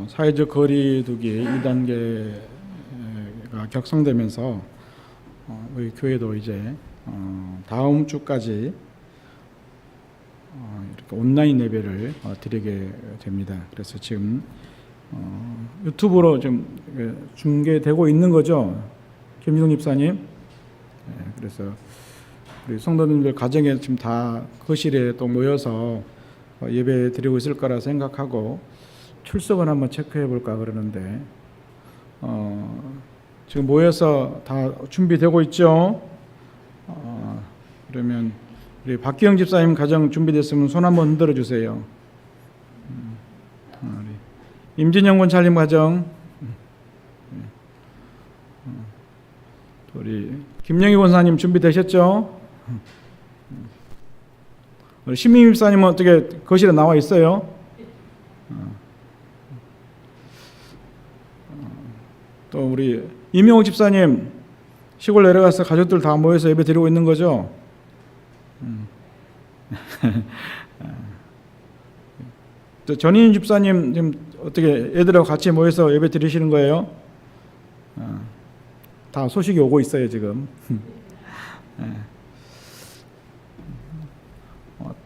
사회적 거리두기 2단계가 격상되면서 우리 교회도 이제 다음 주까지 이렇게 온라인 예배를 드리게 됩니다. 그래서 지금 유튜브로 좀 중계되고 있는 거죠, 김희성 집사님. 그래서 우리 성도님들 가정에 지금 다 거실에 또 모여서 예배 드리고 있을 거라 생각하고 출석을 한번 체크해 볼까 그러는데 지금 모여서 다 준비되고 있죠? 그러면 우리 박기영 집사님 가정 준비됐으면 손 한번 흔들어 주세요. 임진영 권사님 가정, 우리 김영희 권사님 준비되셨죠? 우리 신민 집사님은 어떻게 거실에 나와 있어요? 또 우리 이명호 집사님 시골 내려가서 가족들 다 모여서 예배 드리고 있는 거죠? 전인 집사님 지금 어떻게 애들하고 같이 모여서 예배 드리시는 거예요? 다 소식이 오고 있어요 지금.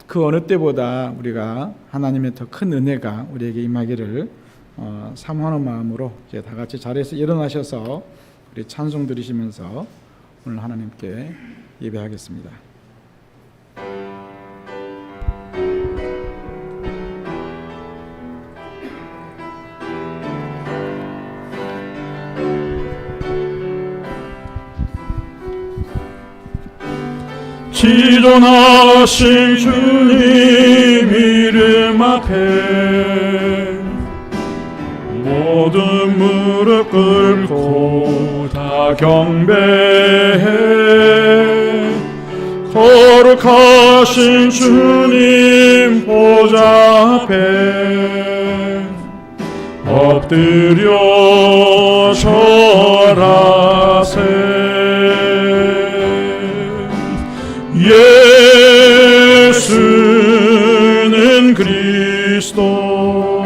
그 어느 때보다 우리가 하나님의 더 큰 은혜가 우리에게 임하기를 사모하는 마음으로 이제 다 같이 자리에서 일어나셔서 우리 찬송 드리시면서 오늘 하나님께 예배하겠습니다. 지존하신 주님 이름 앞에 모든 무릎 꿇고 다 경배해. 거룩하신 주님 보좌 앞에 엎드려 절하세. 예수는 그리스도,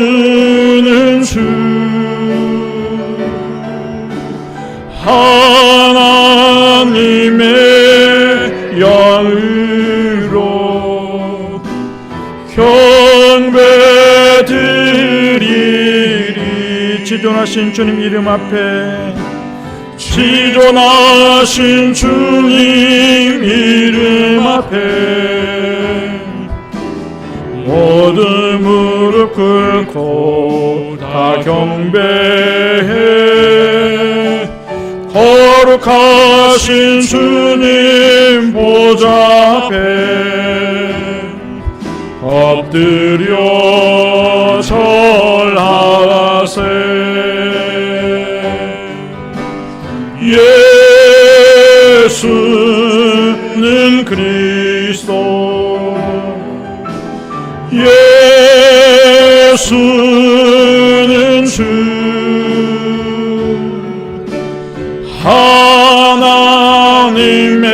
예수는 주, 하나님의 영으로 경배드리리. 지존하신 주님 이름 앞에, 지존하신 주님 이름 앞에 모든 무릎 꿇고 다 경배해. 거룩하신 주님 보좌 앞에 엎드려 절하세. 예수는 그리스도, 예수는 주, 하나님의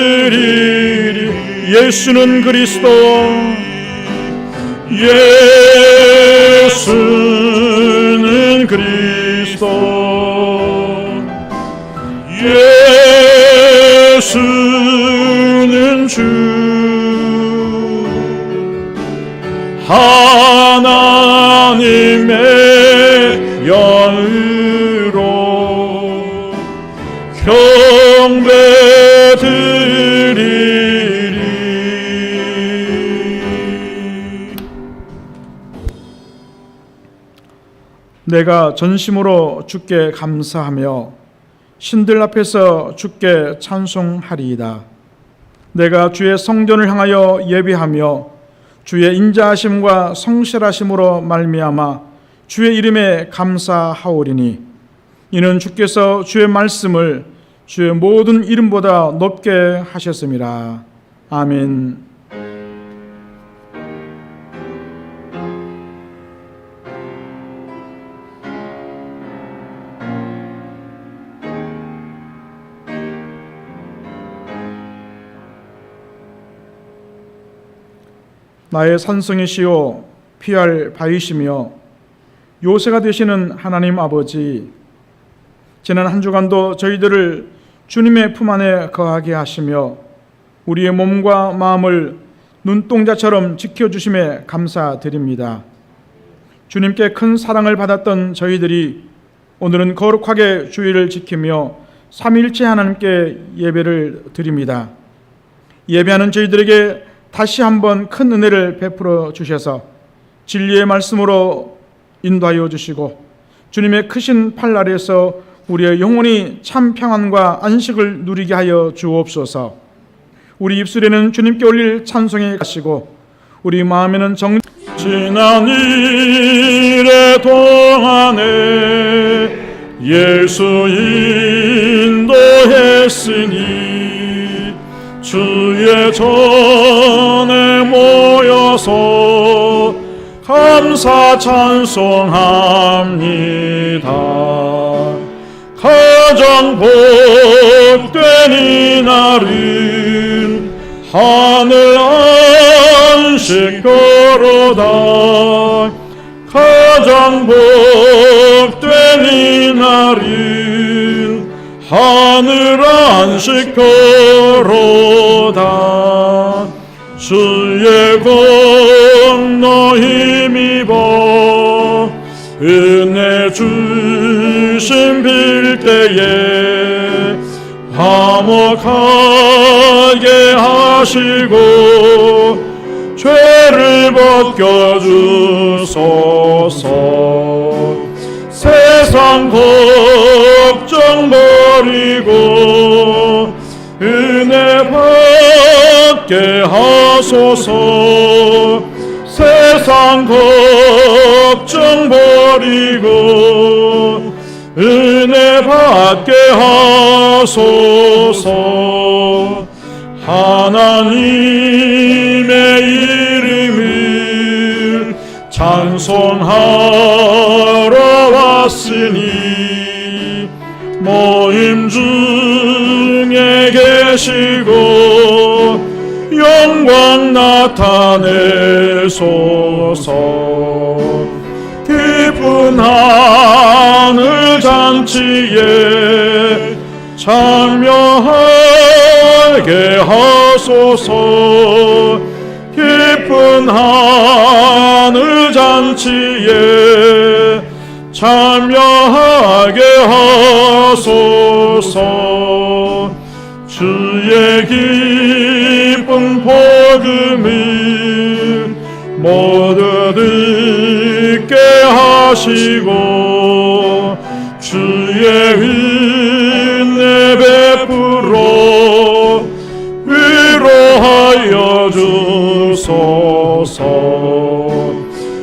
경배드리리. 예수는 그리스도, 예수는 그리스도, 예수는 주, 하나님의 영으로 경배드리리. 내가 전심으로 주께 감사하며 신들 앞에서 주께 찬송하리이다. 내가 주의 성전을 향하여 예배하며 주의 인자하심과 성실하심으로 말미암아 주의 이름에 감사하오리니, 이는 주께서 주의 말씀을 주의 모든 이름보다 높게 하셨음이라. 아멘. 나의 산성이시요 피할 바위시며 요새가 되시는 하나님 아버지, 지난 한 주간도 저희들을 주님의 품 안에 거하게 하시며 우리의 몸과 마음을 눈동자처럼 지켜주심에 감사드립니다. 주님께 큰 사랑을 받았던 저희들이 오늘은 거룩하게 주일을 지키며 삼위일체 하나님께 예배를 드립니다. 예배하는 저희들에게 다시 한번 큰 은혜를 베풀어 주셔서 진리의 말씀으로 인도하여 주시고 주님의 크신 팔 아래에서 우리의 영혼이 참 평안과 안식을 누리게 하여 주옵소서. 우리 입술에는 주님께 올릴 찬송에 가시고 우리 마음에는 지난 일의 동안에 예수 인도했으니 주의 전에 모여서 감사 찬송합니다. 가장 복된 이날은 하늘 안식교로다. 가장 복된 이날은 하늘 안식교로다. 주의 공로 힘입어 은혜 주심 빌 때에 화목하게 하시고 죄를 벗겨주소서. 세상 걱정 버리고 은혜 받게 하소서. 세상 걱정 버리고 은혜 받게 하소서. 하나님의 이름을 찬송하러 왔으니 모임 중에 계시고 영광 나타내소서. 기쁜 하늘 잔치에 참여하게 하소서. 기쁜 하늘 잔치에 참여하게 하소서. 주의 기쁜 복음을 모두 듣게 하시고 주의 은혜 베풀어 위로하여 주소서.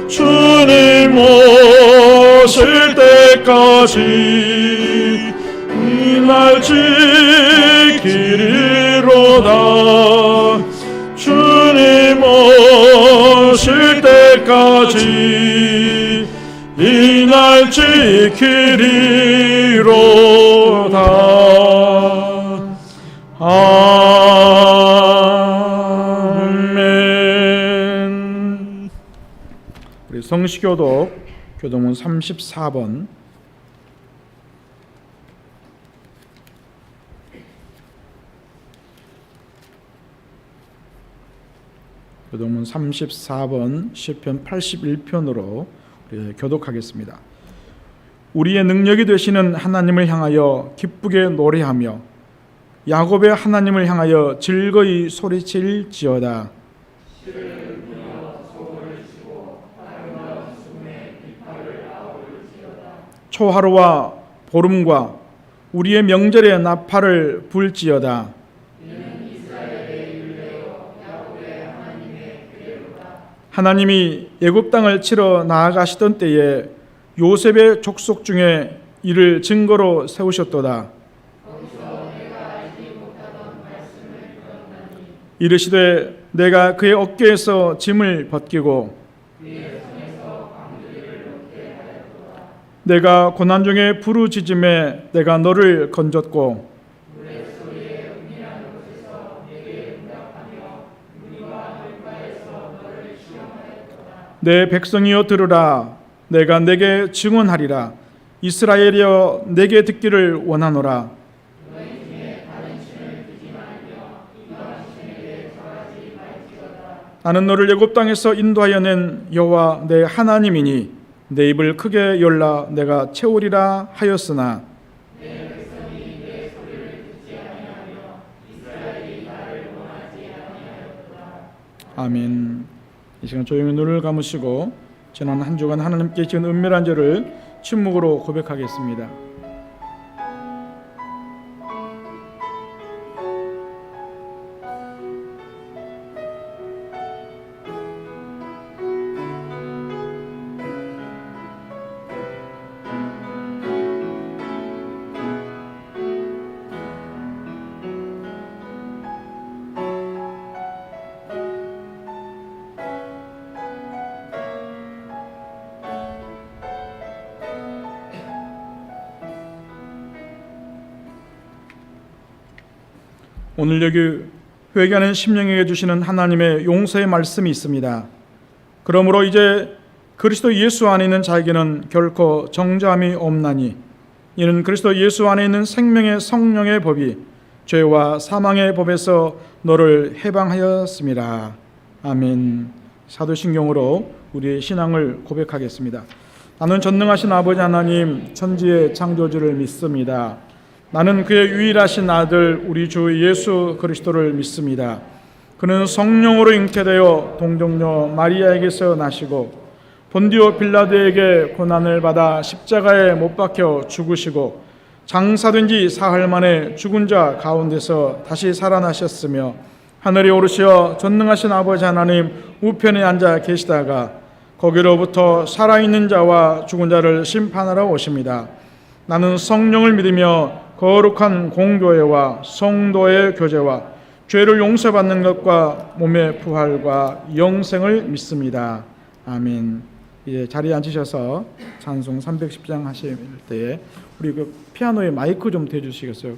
주님 오실 때까지 이날 지키리로다. 주님 오실 때까지 이날 지키리로다. 아멘. 우리 성시교독 교동문 34번 교동문 34번 시편 81편으로 교독하겠습니다. 우리의 능력이 되시는 하나님을 향하여 기쁘게 노래하며 야곱의 하나님을 향하여 즐거이 소리칠지어다. 초하루와 보름과 우리의 명절에 나팔을 불지어다. 하나님이 애굽 땅을 치러 나아가시던 때에 요셉의 족속 중에 이를 증거로 세우셨도다. 이르시되 내가 그의 어깨에서 짐을 벗기고 내가 고난 중에 부르짖음에 내가 너를 건졌고 내 백성이여 들으라. 내가 내게 증언하리라. 이스라엘이여 내게 듣기를 원하노라. 나는 너를 애굽 땅에서 인도하여 낸 여호와 내 하나님이니 내 입을 크게 열라 내가 채우리라 하였으나 아멘. 이 시간 조용히 눈을 감으시고 지난 한 주간 하나님께 지은 은밀한 죄를 침묵으로 고백하겠습니다. 오늘 여기 회개하는 심령에게 주시는 하나님의 용서의 말씀이 있습니다. 그러므로 이제 그리스도 예수 안에 있는 자에게는 결코 정죄함이 없나니 이는 그리스도 예수 안에 있는 생명의 성령의 법이 죄와 사망의 법에서 너를 해방하였습니다. 아멘. 사도신경으로 우리의 신앙을 고백하겠습니다. 나는 전능하신 아버지 하나님 천지의 창조주를 믿습니다. 나는 그의 유일하신 아들 우리 주 예수 그리스도를 믿습니다. 그는 성령으로 잉태되어 동정녀 마리아에게서 나시고 본디오 빌라도에게 고난을 받아 십자가에 못 박혀 죽으시고 장사된 지 사흘 만에 죽은 자 가운데서 다시 살아나셨으며 하늘에 오르시어 전능하신 아버지 하나님 우편에 앉아 계시다가 거기로부터 살아있는 자와 죽은 자를 심판하러 오십니다. 나는 성령을 믿으며 거룩한 공교회와 성도의 교제와 죄를 용서받는 것과 몸의 부활과 영생을 믿습니다. 아멘. 이제 자리에 앉으셔서 찬송 310장 하실 때에 우리 그 피아노에 마이크 좀 대주시겠어요?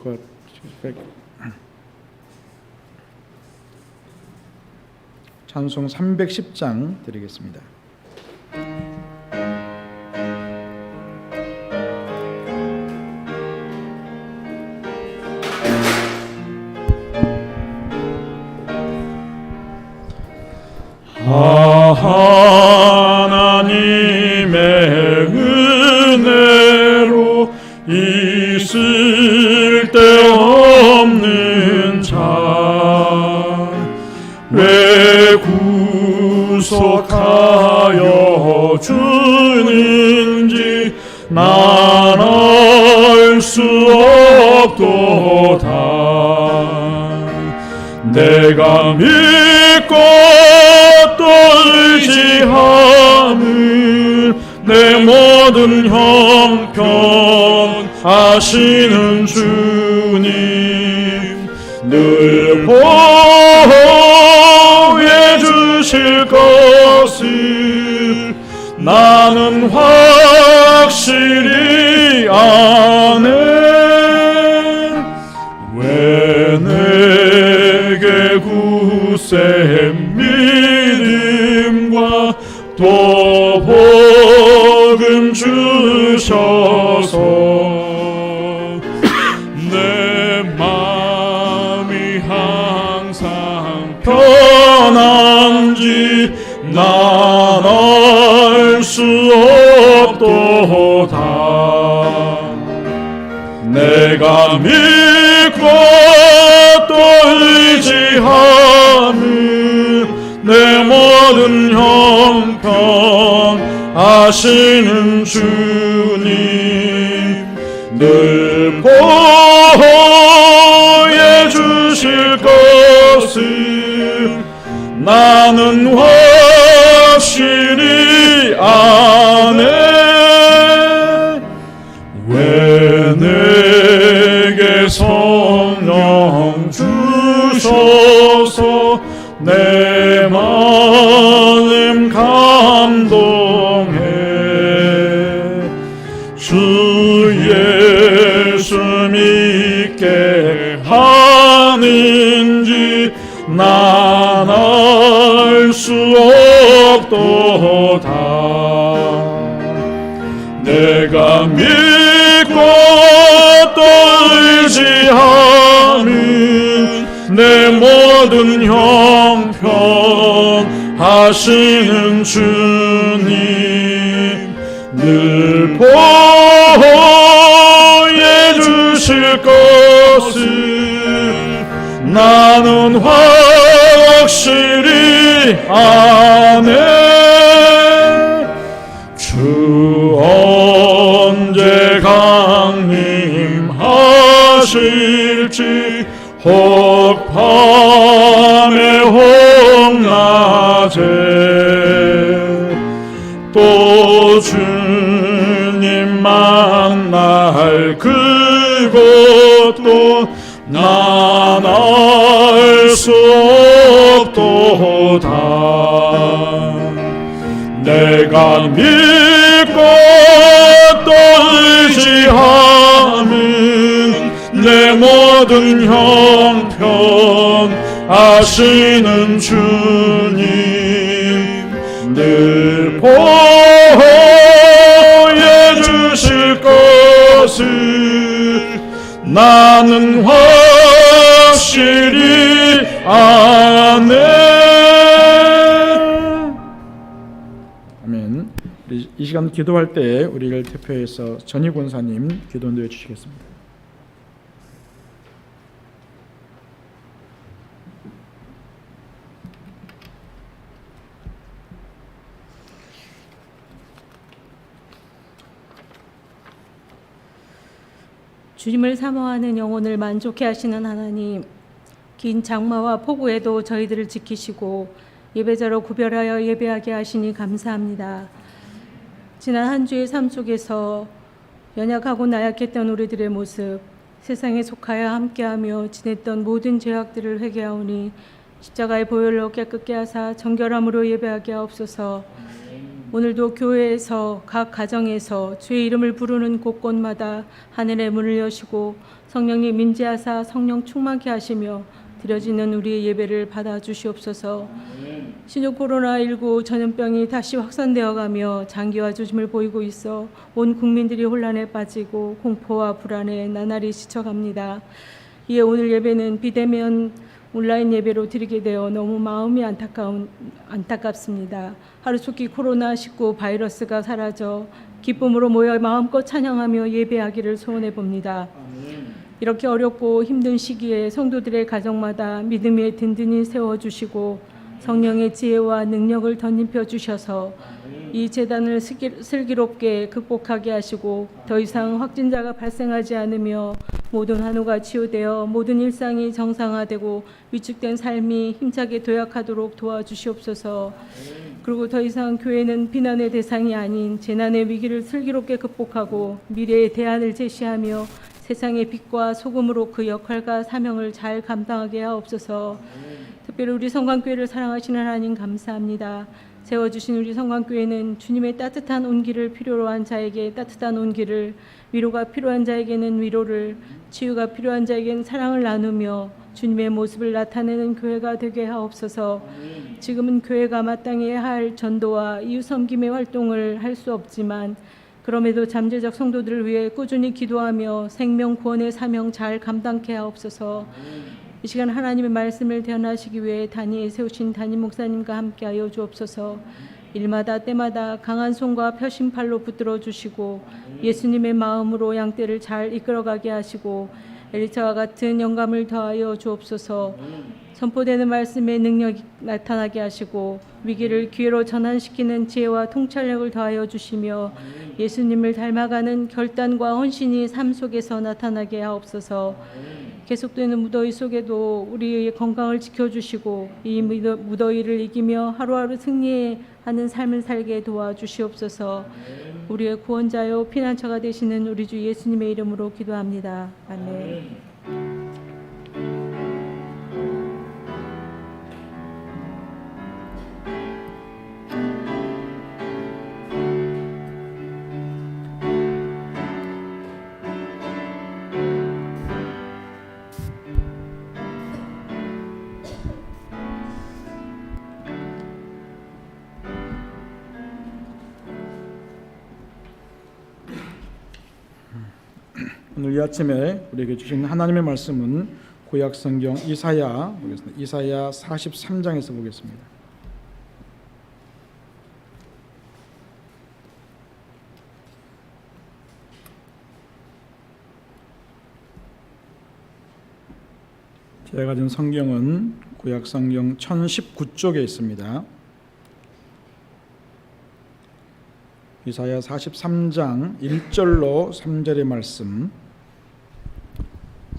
찬송 310장 드리겠습니다. 하나님의 은혜로 있을 데 없는 자 왜 구속하여 주는지 난 알 수 없도다. 내가 믿고 또 의지함을 내 모든 형편 아시는 주님 늘 보호해 주실 것을 나는 확실히 아네. 왜 내게 굳세 믿음과 또 복음 주셔서 내 마음이 항상 편한지 난 알 수 없도다. 내가 믿고 또 의지하는 내 모든 형편 아시는 주님 늘 보호해 주실 것을 나는 확실히 아네. 왜 내게 성령 주셔서 내 마음 감동해. 주 예수 믿게 하는지 난 알 수 없도다. 내가 믿고 또 의지하는 내 모든 형편 하시는 주님 늘 보호해 주실 것을 나는 확실히 아네. 주 언제 강림하실지 혹 밤에 혹 낮에 또 주님 만날 그것도 난 알 수 없도다. 내가 믿고 또 의지하는 내 모든 형편 아시는 주님 늘 보호해 주실 것을 나는 확실히 아네. 아멘. 이 시간 기도할 때 우리를 대표해서 전희 권사님 기도 인도해 주시겠습니다. 주님을 사모하는 영혼을 만족해 하시는 하나님, 긴 장마와 폭우에도 저희들을 지키시고 예배자로 구별하여 예배하게 하시니 감사합니다. 지난 한 주의 삶 속에서 연약하고 나약했던 우리들의 모습, 세상에 속하여 함께하며 지냈던 모든 죄악들을 회개하오니 십자가의 보혈로 깨끗게 하사 정결함으로 예배하게 하옵소서. 오늘도 교회에서 각 가정에서 주의 이름을 부르는 곳곳마다 하늘의 문을 여시고 성령님 임재하사 성령 충만케 하시며 드려지는 우리의 예배를 받아 주시옵소서. 신종 코로나19 전염병이 다시 확산되어가며 장기화 조짐을 보이고 있어 온 국민들이 혼란에 빠지고 공포와 불안에 나날이 지쳐갑니다. 이에 오늘 예배는 비대면 온라인 예배로 드리게 되어 너무 마음이 안타깝습니다. 하루속히 코로나19 바이러스가 사라져 기쁨으로 모여 마음껏 찬양하며 예배하기를 소원해 봅니다. 이렇게 어렵고 힘든 시기에 성도들의 가정마다 믿음에 든든히 세워주시고 성령의 지혜와 능력을 덧입혀 주셔서 이 재단을 슬기롭게 극복하게 하시고 더 이상 확진자가 발생하지 않으며 모든 한우가 치유되어 모든 일상이 정상화되고 위축된 삶이 힘차게 도약하도록 도와주시옵소서. 그리고 더 이상 교회는 비난의 대상이 아닌 재난의 위기를 슬기롭게 극복하고 미래의 대안을 제시하며 세상의 빛과 소금으로 그 역할과 사명을 잘 감당하게 하옵소서. 특별히 우리 성광교회를 사랑하시는 하나님 감사합니다. 세워주신 우리 성광교회는 주님의 따뜻한 온기를 필요로 한 자에게 따뜻한 온기를, 위로가 필요한 자에게는 위로를, 치유가 필요한 자에게는 사랑을 나누며 주님의 모습을 나타내는 교회가 되게 하옵소서. 지금은 교회가 마땅해야 할 전도와 이웃 섬김의 활동을 할 수 없지만 그럼에도 잠재적 성도들을 위해 꾸준히 기도하며 생명 구원의 사명 잘 감당케 하옵소서. 이 시간 하나님의 말씀을 대언하시기 위해 단위에 세우신 담임 목사님과 함께하여 주옵소서. 일마다 때마다 강한 손과 펴신 팔로 붙들어 주시고 예수님의 마음으로 양떼를 잘 이끌어가게 하시고 엘리사와 같은 영감을 더하여 주옵소서. 선포되는 말씀의 능력이 나타나게 하시고 위기를 기회로 전환시키는 지혜와 통찰력을 더하여 주시며 예수님을 닮아가는 결단과 헌신이 삶 속에서 나타나게 하옵소서. 계속되는 무더위 속에도 우리의 건강을 지켜주시고 이 무더위를 이기며 하루하루 승리하는 삶을 살게 도와주시옵소서. 우리의 구원자요 피난처가 되시는 우리 주 예수님의 이름으로 기도합니다. 아멘. 오늘 이 아침에 우리에게 주신 하나님의 말씀은 구약 성경 이사야 보겠습니다. 이사야 43장에서 보겠습니다. 제가 가진 성경은 구약 성경 1019쪽에 있습니다. 이사야 43장 1절로 3절의 말씀.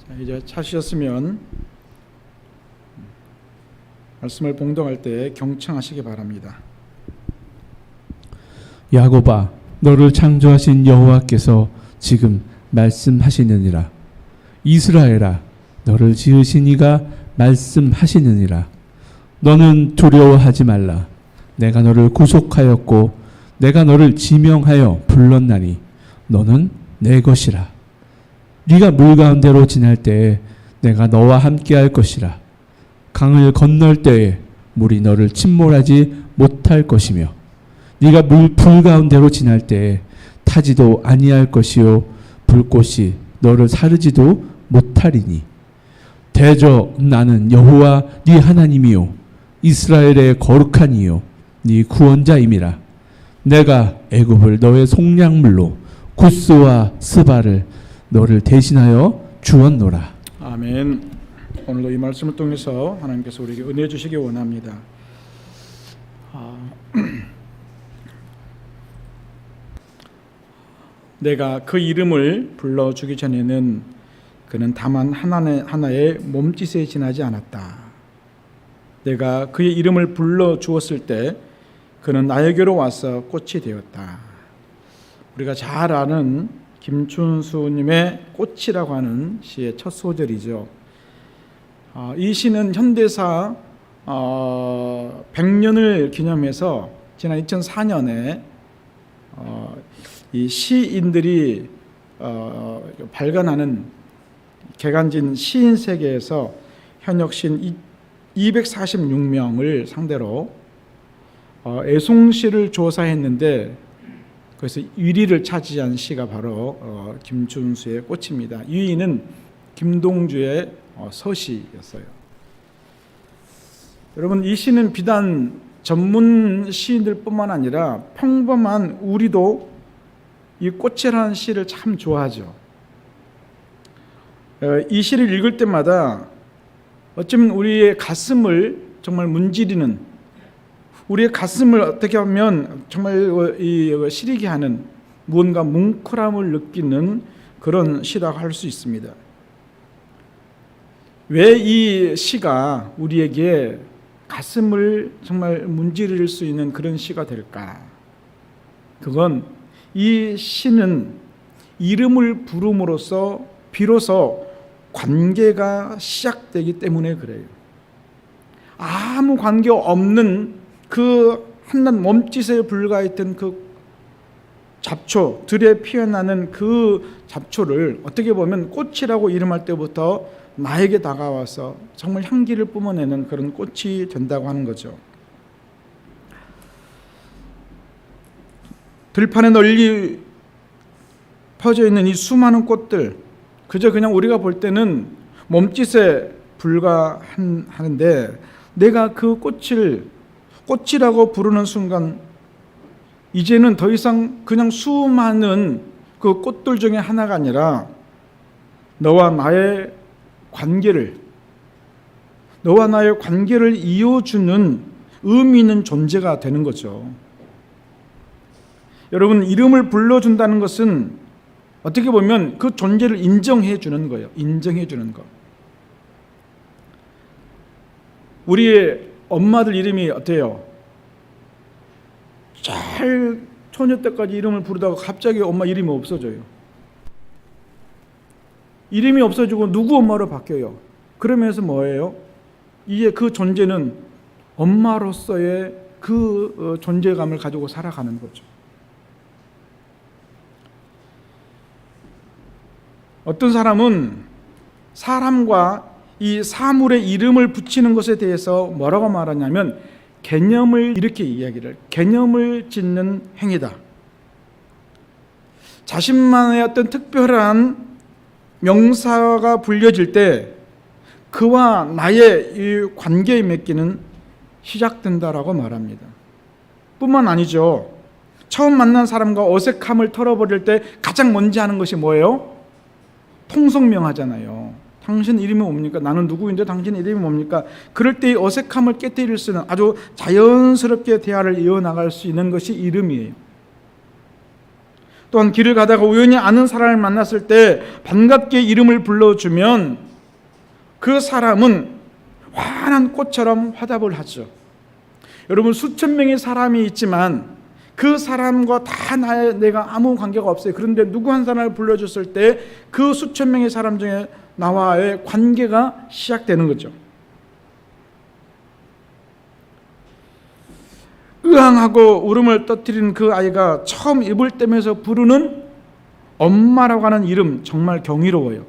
자, 이제 찾으셨으면 말씀을 봉독할 때 경청하시기 바랍니다. 야곱아, 너를 창조하신 여호와께서 지금 말씀하시느니라. 이스라엘아, 너를 지으신 이가 말씀하시느니라. 너는 두려워하지 말라. 내가 너를 구속하였고 내가 너를 지명하여 불렀나니 너는 내 것이라. 네가 물 가운데로 지날 때에 내가 너와 함께할 것이라. 강을 건널 때에 물이 너를 침몰하지 못할 것이며 네가 불 가운데로 지날 때에 타지도 아니할 것이요 불꽃이 너를 사르지도 못하리니 대저 나는 여호와 네 하나님이요 이스라엘의 거룩한 이요 네 구원자임이라. 내가 애굽을 너의 속량물로 구스와 스바를 너를 대신하여 주었노라. 아멘. 오늘도 이 말씀을 통해서 하나님께서 우리에게 은혜 주시기 원합니다. 내가 그 이름을 불러주기 전에는 그는 다만 하나의 몸짓에 지나지 않았다. 내가 그의 이름을 불러주었을 때 그는 나에게로 와서 꽃이 되었다. 우리가 잘 아는 김춘수님의 꽃이라고 하는 시의 첫 소절이죠. 이 시는 현대사 100년을 기념해서 지난 2004년에 이 시인들이 발간하는 개간진 시인세계에서 현역 시인 246명을 상대로 애송시를 조사했는데 그래서 1위를 차지한 시가 바로 김춘수의 꽃입니다. 2위는 김동주의 서시였어요. 여러분, 이 시는 비단 전문 시인들뿐만 아니라 평범한 우리도 이 꽃이라는 시를 참 좋아하죠. 이 시를 읽을 때마다 어쩌면 우리의 가슴을 정말 문지르는, 우리의 가슴을 어떻게 하면 정말 시리게 하는, 무언가 뭉클함을 느끼는 그런 시라고 할 수 있습니다. 왜 이 시가 우리에게 가슴을 정말 문지를 수 있는 그런 시가 될까? 그건 이 시는 이름을 부름으로써 비로소 관계가 시작되기 때문에 그래요. 아무 관계 없는 그 한낱 몸짓에 불과했던 그 잡초, 들에 피어나는 그 잡초를 어떻게 보면 꽃이라고 이름할 때부터 나에게 다가와서 정말 향기를 뿜어내는 그런 꽃이 된다고 하는 거죠. 들판에 널리 퍼져 있는 이 수많은 꽃들, 그저 그냥 우리가 볼 때는 몸짓에 불과하는데 내가 그 꽃을 꽃이라고 부르는 순간 이제는 더 이상 그냥 수많은 그 꽃들 중에 하나가 아니라 너와 나의 관계를 이어주는 의미 있는 존재가 되는 거죠. 여러분, 이름을 불러준다는 것은 어떻게 보면 그 존재를 인정해 주는 거예요. 인정해 주는 것. 우리의 엄마들 이름이 어때요? 잘 처녀 때까지 이름을 부르다가 갑자기 엄마 이름이 없어져요. 이름이 없어지고 누구 엄마로 바뀌어요. 그러면서 뭐예요? 이제 그 존재는 엄마로서의 그 존재감을 가지고 살아가는 거죠. 어떤 사람은 사람과 이 사물의 이름을 붙이는 것에 대해서 뭐라고 말하냐면 개념을 이렇게 이야기를, 개념을 짓는 행위다. 자신만의 어떤 특별한 명사가 불려질 때 그와 나의 이 관계의 맺기는 시작된다라고 말합니다. 뿐만 아니죠. 처음 만난 사람과 어색함을 털어버릴 때 가장 먼저 하는 것이 뭐예요? 통성명하잖아요. 당신 이름이 뭡니까? 나는 누구인데 당신 이름이 뭡니까? 그럴 때 어색함을 깨뜨릴 수 있는 아주 자연스럽게 대화를 이어나갈 수 있는 것이 이름이에요. 또한 길을 가다가 우연히 아는 사람을 만났을 때 반갑게 이름을 불러주면 그 사람은 환한 꽃처럼 화답을 하죠. 여러분, 수천 명의 사람이 있지만 그 사람과 다 내가 아무 관계가 없어요. 그런데 누구 한 사람을 불러줬을 때 그 수천 명의 사람 중에 나와의 관계가 시작되는 거죠. 의항하고 울음을 터뜨린 그 아이가 처음 입을 떼면서 부르는 엄마라고 하는 이름, 정말 경이로워요.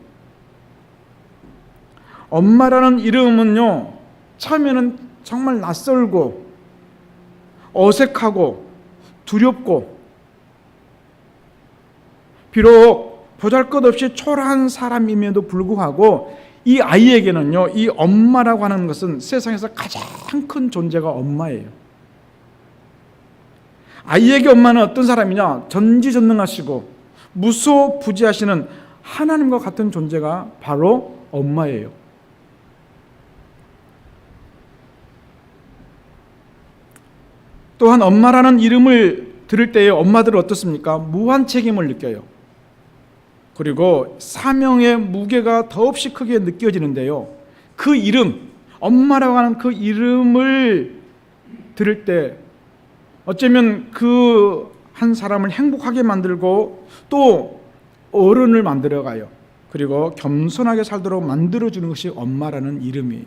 엄마라는 이름은요, 처음에는 정말 낯설고 어색하고 두렵고, 비록 보잘것없이 초라한 사람임에도 불구하고 이 아이에게는요, 이 엄마라고 하는 것은 세상에서 가장 큰 존재가 엄마예요. 아이에게 엄마는 어떤 사람이냐? 전지전능하시고 무소부지하시는 하나님과 같은 존재가 바로 엄마예요. 또한 엄마라는 이름을 들을 때에 엄마들은 어떻습니까? 무한 책임을 느껴요. 그리고 사명의 무게가 더없이 크게 느껴지는데요. 그 이름, 엄마라고 하는 그 이름을 들을 때 어쩌면 그 한 사람을 행복하게 만들고 또 어른을 만들어가요. 그리고 겸손하게 살도록 만들어주는 것이 엄마라는 이름이에요.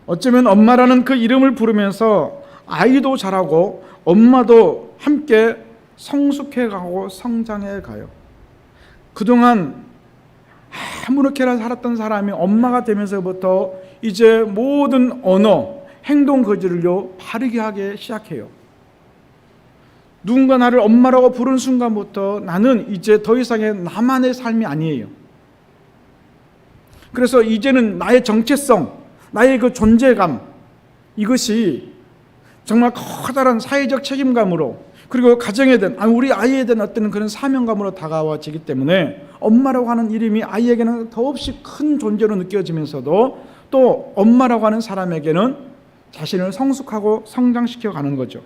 어쩌면 엄마라는 그 이름을 부르면서 아이도 자라고 엄마도 함께 성숙해가고 성장해가요. 그동안 아무렇게나 살았던 사람이 엄마가 되면서부터 이제 모든 언어, 행동 거지를요 바르게 하기 시작해요. 누군가 나를 엄마라고 부른 순간부터 나는 이제 더 이상의 나만의 삶이 아니에요. 그래서 이제는 나의 정체성, 나의 그 존재감, 이것이 정말 커다란 사회적 책임감으로, 그리고 가정에 대한, 우리 아이에 대한 어떤 그런 사명감으로 다가와지기 때문에 엄마라고 하는 이름이 아이에게는 더없이 큰 존재로 느껴지면서도 또 엄마라고 하는 사람에게는 자신을 성숙하고 성장시켜 가는 거죠.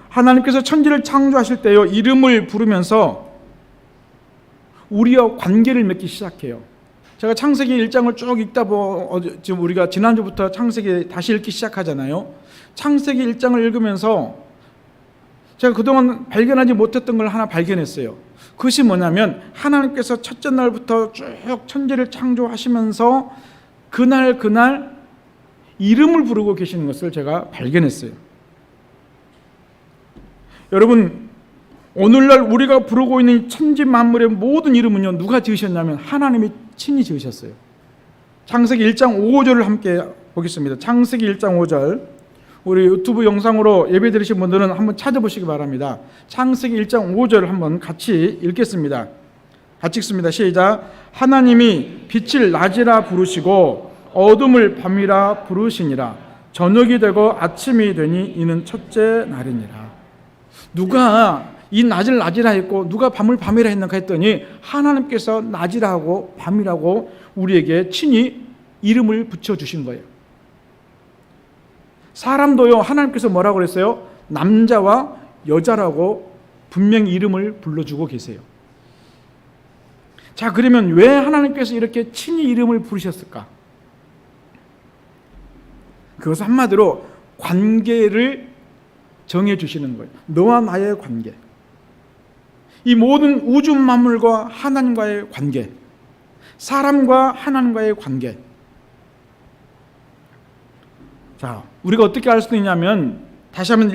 하나님께서 천지를 창조하실 때요, 이름을 부르면서 우리와 관계를 맺기 시작해요. 제가 창세기 1장을 쭉 읽다 지금 우리가 지난주부터 창세기 다시 읽기 시작하잖아요. 창세기 1장을 읽으면서 제가 그동안 발견하지 못했던 걸 하나 발견했어요. 그것이 뭐냐면 하나님께서 첫째 날부터 쭉 천지를 창조하시면서 그날 이름을 부르고 계시는 것을 제가 발견했어요. 여러분, 오늘날 우리가 부르고 있는 천지 만물의 모든 이름은요, 누가 지으셨냐면 하나님이 친히 지으셨어요. 창세기 1장 5절을 함께 보겠습니다. 창세기 1장 5절. 우리 유튜브 영상으로 예배 드리신 분들은 한번 찾아보시기 바랍니다. 창세기 1장 5절을 한번 같이 읽겠습니다. 같이 읽습니다. 시작. 하나님이 빛을 낮이라 부르시고 어둠을 밤이라 부르시니라. 저녁이 되고 아침이 되니 이는 첫째 날이니라. 누가 이 낮을 낮이라 했고 누가 밤을 밤이라 했는가 했더니 하나님께서 낮이라 하고 밤이라고 우리에게 친히 이름을 붙여주신 거예요. 사람도요, 하나님께서 뭐라고 그랬어요? 남자와 여자라고 분명히 이름을 불러주고 계세요. 자, 그러면 왜 하나님께서 이렇게 친히 이름을 부르셨을까? 그것은 한마디로 관계를 정해주시는 거예요. 너와 나의 관계, 이 모든 우주 만물과 하나님과의 관계, 사람과 하나님과의 관계. 자, 우리가 어떻게 알 수 있냐면 다시 한번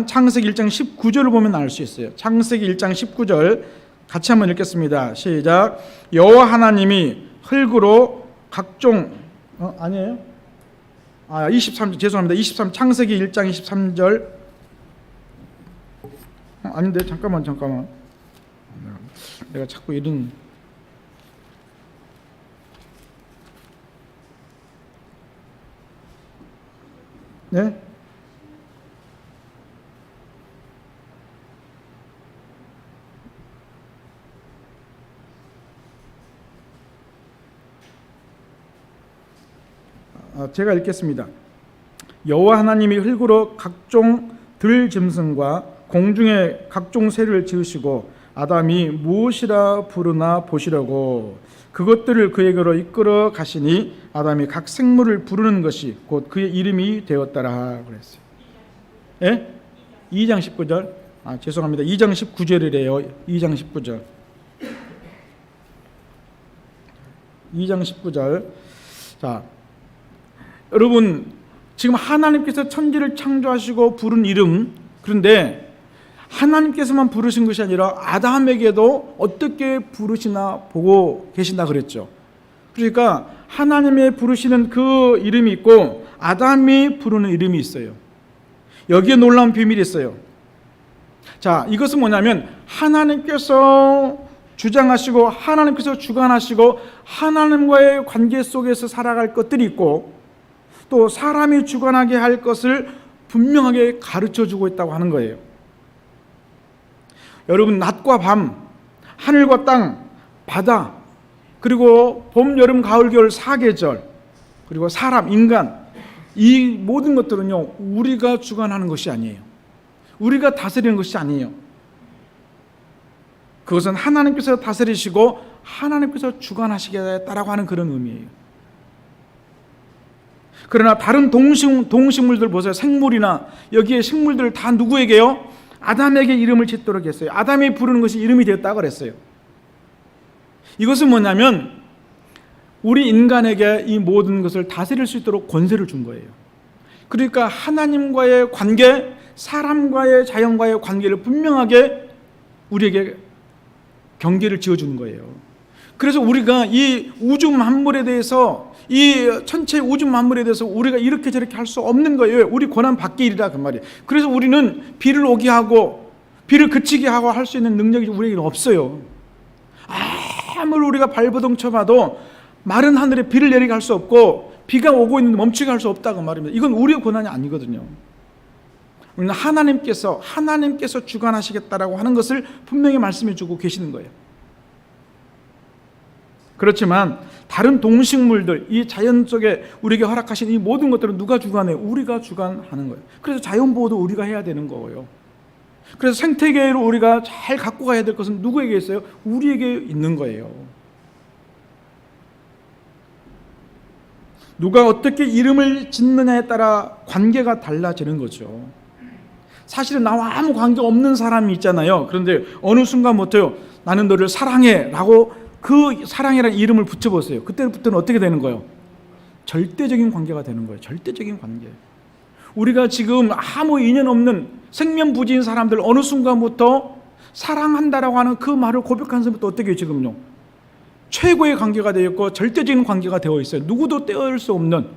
창세기 1장 19절을 보면 알 수 있어요. 창세기 1장 19절 같이 한번 읽겠습니다. 시작. 여호와 하나님이 흙으로 각종 아니에요? 23절 죄송합니다. 23 창세기 1장 23절 아닌데 잠깐만. 내가 자꾸 이런 네? 제가 읽겠습니다. 여호와 하나님이 흙으로 각종 들짐승과 공중의 각종 새를 지으시고 아담이 무엇이라 부르나 보시려고 그것들을 그에게로 이끌어 가시니 아담이 각 생물을 부르는 것이 곧 그의 이름이 되었더라 그랬어요. 예? 2장 19절. 죄송합니다. 2장 19절이래요. 2장 19절. 2장 19절. 자, 여러분 지금 하나님께서 천지를 창조하시고 부른 이름, 그런데 하나님께서만 부르신 것이 아니라 아담에게도 어떻게 부르시나 보고 계신다 그랬죠. 그러니까 하나님의 부르시는 그 이름이 있고 아담이 부르는 이름이 있어요. 여기에 놀라운 비밀이 있어요. 자, 이것은 뭐냐면 하나님께서 주장하시고 하나님께서 주관하시고 하나님과의 관계 속에서 살아갈 것들이 있고 또 사람이 주관하게 할 것을 분명하게 가르쳐주고 있다고 하는 거예요. 여러분, 낮과 밤, 하늘과 땅, 바다, 그리고 봄, 여름, 가을, 겨울 4계절, 그리고 사람, 인간, 이 모든 것들은요, 우리가 주관하는 것이 아니에요. 우리가 다스리는 것이 아니에요. 그것은 하나님께서 다스리시고 하나님께서 주관하시겠다라고 하는 그런 의미예요. 그러나 다른 동식물들 보세요. 생물이나 여기에 식물들 다 누구에게요? 아담에게 이름을 짓도록 했어요. 아담이 부르는 것이 이름이 되었다고 그랬어요. 이것은 뭐냐면 우리 인간에게 이 모든 것을 다스릴 수 있도록 권세를 준 거예요. 그러니까 하나님과의 관계, 사람과의 자연과의 관계를 분명하게 우리에게 경계를 지어주는 거예요. 그래서 우리가 이 우주 만물에 대해서 이 전체 우주 만물에 대해서 우리가 이렇게 저렇게 할 수 없는 거예요. 우리 권한 밖의 일이라 그 말이에요. 그래서 우리는 비를 오게 하고 비를 그치게 하고 할 수 있는 능력이 우리에게는 없어요. 아무리 우리가 발버둥 쳐봐도 마른 하늘에 비를 내리게 할 수 없고 비가 오고 있는데 멈추게 할 수 없다고 말입니다. 이건 우리의 권한이 아니거든요. 우리는 하나님께서 주관하시겠다라고 하는 것을 분명히 말씀해 주고 계시는 거예요. 그렇지만 다른 동식물들, 이 자연 속에 우리에게 허락하신 이 모든 것들은 누가 주관해요? 우리가 주관하는 거예요. 그래서 자연보호도 우리가 해야 되는 거예요. 그래서 생태계로 우리가 잘 갖고 가야 될 것은 누구에게 있어요? 우리에게 있는 거예요. 누가 어떻게 이름을 짓느냐에 따라 관계가 달라지는 거죠. 사실은 나와 아무 관계 없는 사람이 있잖아요. 그런데 어느 순간부터요, 나는 너를 사랑해 라고 그 사랑이라는 이름을 붙여보세요. 그때부터는 어떻게 되는 거예요? 절대적인 관계가 되는 거예요. 절대적인 관계. 우리가 지금 아무 인연 없는 생면부지인 사람들 어느 순간부터 사랑한다라고 하는 그 말을 고백한 순간부터 어떻게 해요? 지금요? 최고의 관계가 되어 있고 절대적인 관계가 되어 있어요. 누구도 떼어올 수 없는.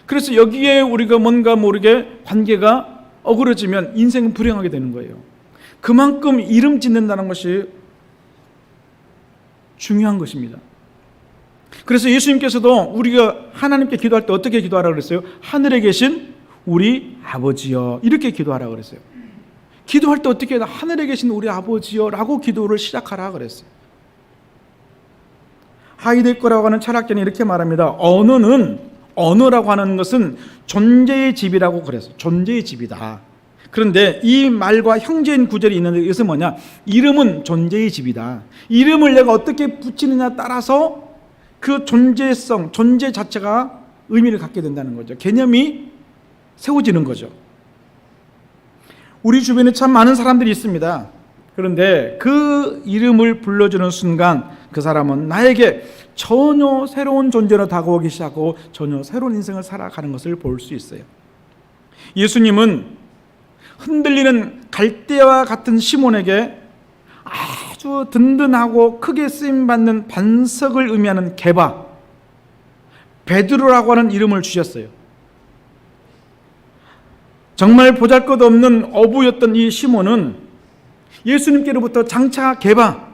그래서 여기에 우리가 뭔가 모르게 관계가 어그러지면 인생은 불행하게 되는 거예요. 그만큼 이름 짓는다는 것이 중요한 것입니다. 그래서 예수님께서도 우리가 하나님께 기도할 때 어떻게 기도하라고 그랬어요? 하늘에 계신 우리 아버지여, 이렇게 기도하라고 그랬어요. 기도할 때 어떻게 해야 하늘에 계신 우리 아버지여 라고 기도를 시작하라 그랬어요. 하이데거라고 하는 철학자는 이렇게 말합니다. 언어라고 하는 것은 존재의 집이라고 그랬어요. 존재의 집이다. 그런데 이 말과 형제인 구절이 있는데 이것은 뭐냐? 이름은 존재의 집이다. 이름을 내가 어떻게 붙이느냐에 따라서 그 존재성, 존재 자체가 의미를 갖게 된다는 거죠. 개념이 세워지는 거죠. 우리 주변에 참 많은 사람들이 있습니다. 그런데 그 이름을 불러주는 순간 그 사람은 나에게 전혀 새로운 존재로 다가오기 시작하고 전혀 새로운 인생을 살아가는 것을 볼 수 있어요. 예수님은 흔들리는 갈대와 같은 시몬에게 아주 든든하고 크게 쓰임받는 반석을 의미하는 게바, 베드로라고 하는 이름을 주셨어요. 정말 보잘것없는 어부였던 이 시몬은 예수님께로부터 장차 게바,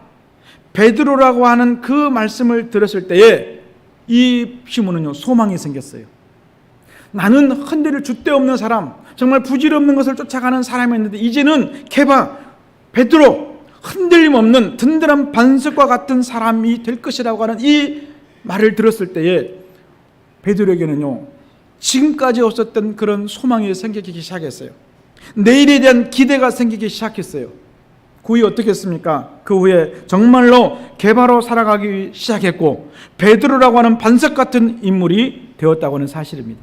베드로라고 하는 그 말씀을 들었을 때에 이 시몬은요, 소망이 생겼어요. 나는 흔들릴 줏대 없는 사람, 정말 부질없는 것을 쫓아가는 사람이었는데 이제는 게바, 베드로, 흔들림 없는 든든한 반석과 같은 사람이 될 것이라고 하는 이 말을 들었을 때에 베드로에게는요, 지금까지 없었던 그런 소망이 생기기 시작했어요. 내일에 대한 기대가 생기기 시작했어요. 그 후에 어떻게 했습니까? 그 후에 정말로 게바로 살아가기 시작했고 베드로라고 하는 반석 같은 인물이 되었다고 하는 사실입니다.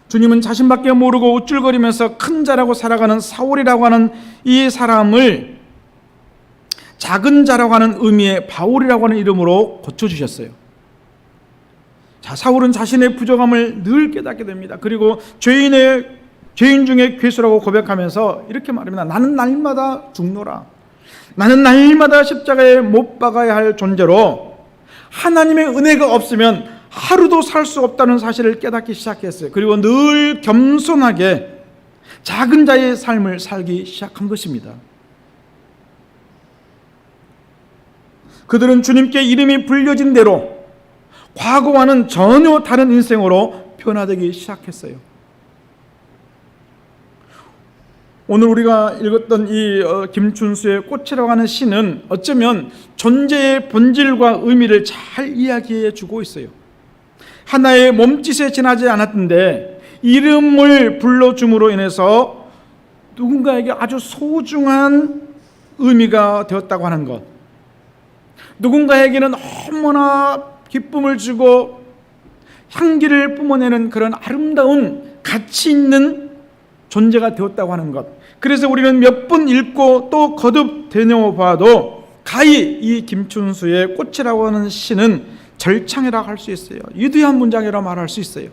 주님은 자신밖에 모르고 우쭐거리면서 큰 자라고 살아가는 사울이라고 하는 이 사람을 작은 자라고 하는 의미의 바울이라고 하는 이름으로 고쳐주셨어요. 자, 사울은 자신의 부족함을 늘 깨닫게 됩니다. 그리고 죄인 중에 괴수라고 고백하면서 이렇게 말합니다. 나는 날마다 죽노라. 나는 날마다 십자가에 못 박아야 할 존재로 하나님의 은혜가 없으면 하루도 살 수 없다는 사실을 깨닫기 시작했어요. 그리고 늘 겸손하게 작은 자의 삶을 살기 시작한 것입니다. 그들은 주님께 이름이 불려진 대로 과거와는 전혀 다른 인생으로 변화되기 시작했어요. 오늘 우리가 읽었던 이 김춘수의 꽃이라고 하는 시는 어쩌면 존재의 본질과 의미를 잘 이야기해 주고 있어요. 하나의 몸짓에 지나지 않았던데 이름을 불러줌으로 인해서 누군가에게 아주 소중한 의미가 되었다고 하는 것, 누군가에게는 너무나 기쁨을 주고 향기를 뿜어내는 그런 아름다운 가치 있는 존재가 되었다고 하는 것. 그래서 우리는 몇 번 읽고 또 거듭 되뇌어봐도 가히 이 김춘수의 꽃이라고 하는 시는 절창이라고 할 수 있어요. 위대한 문장이라고 말할 수 있어요.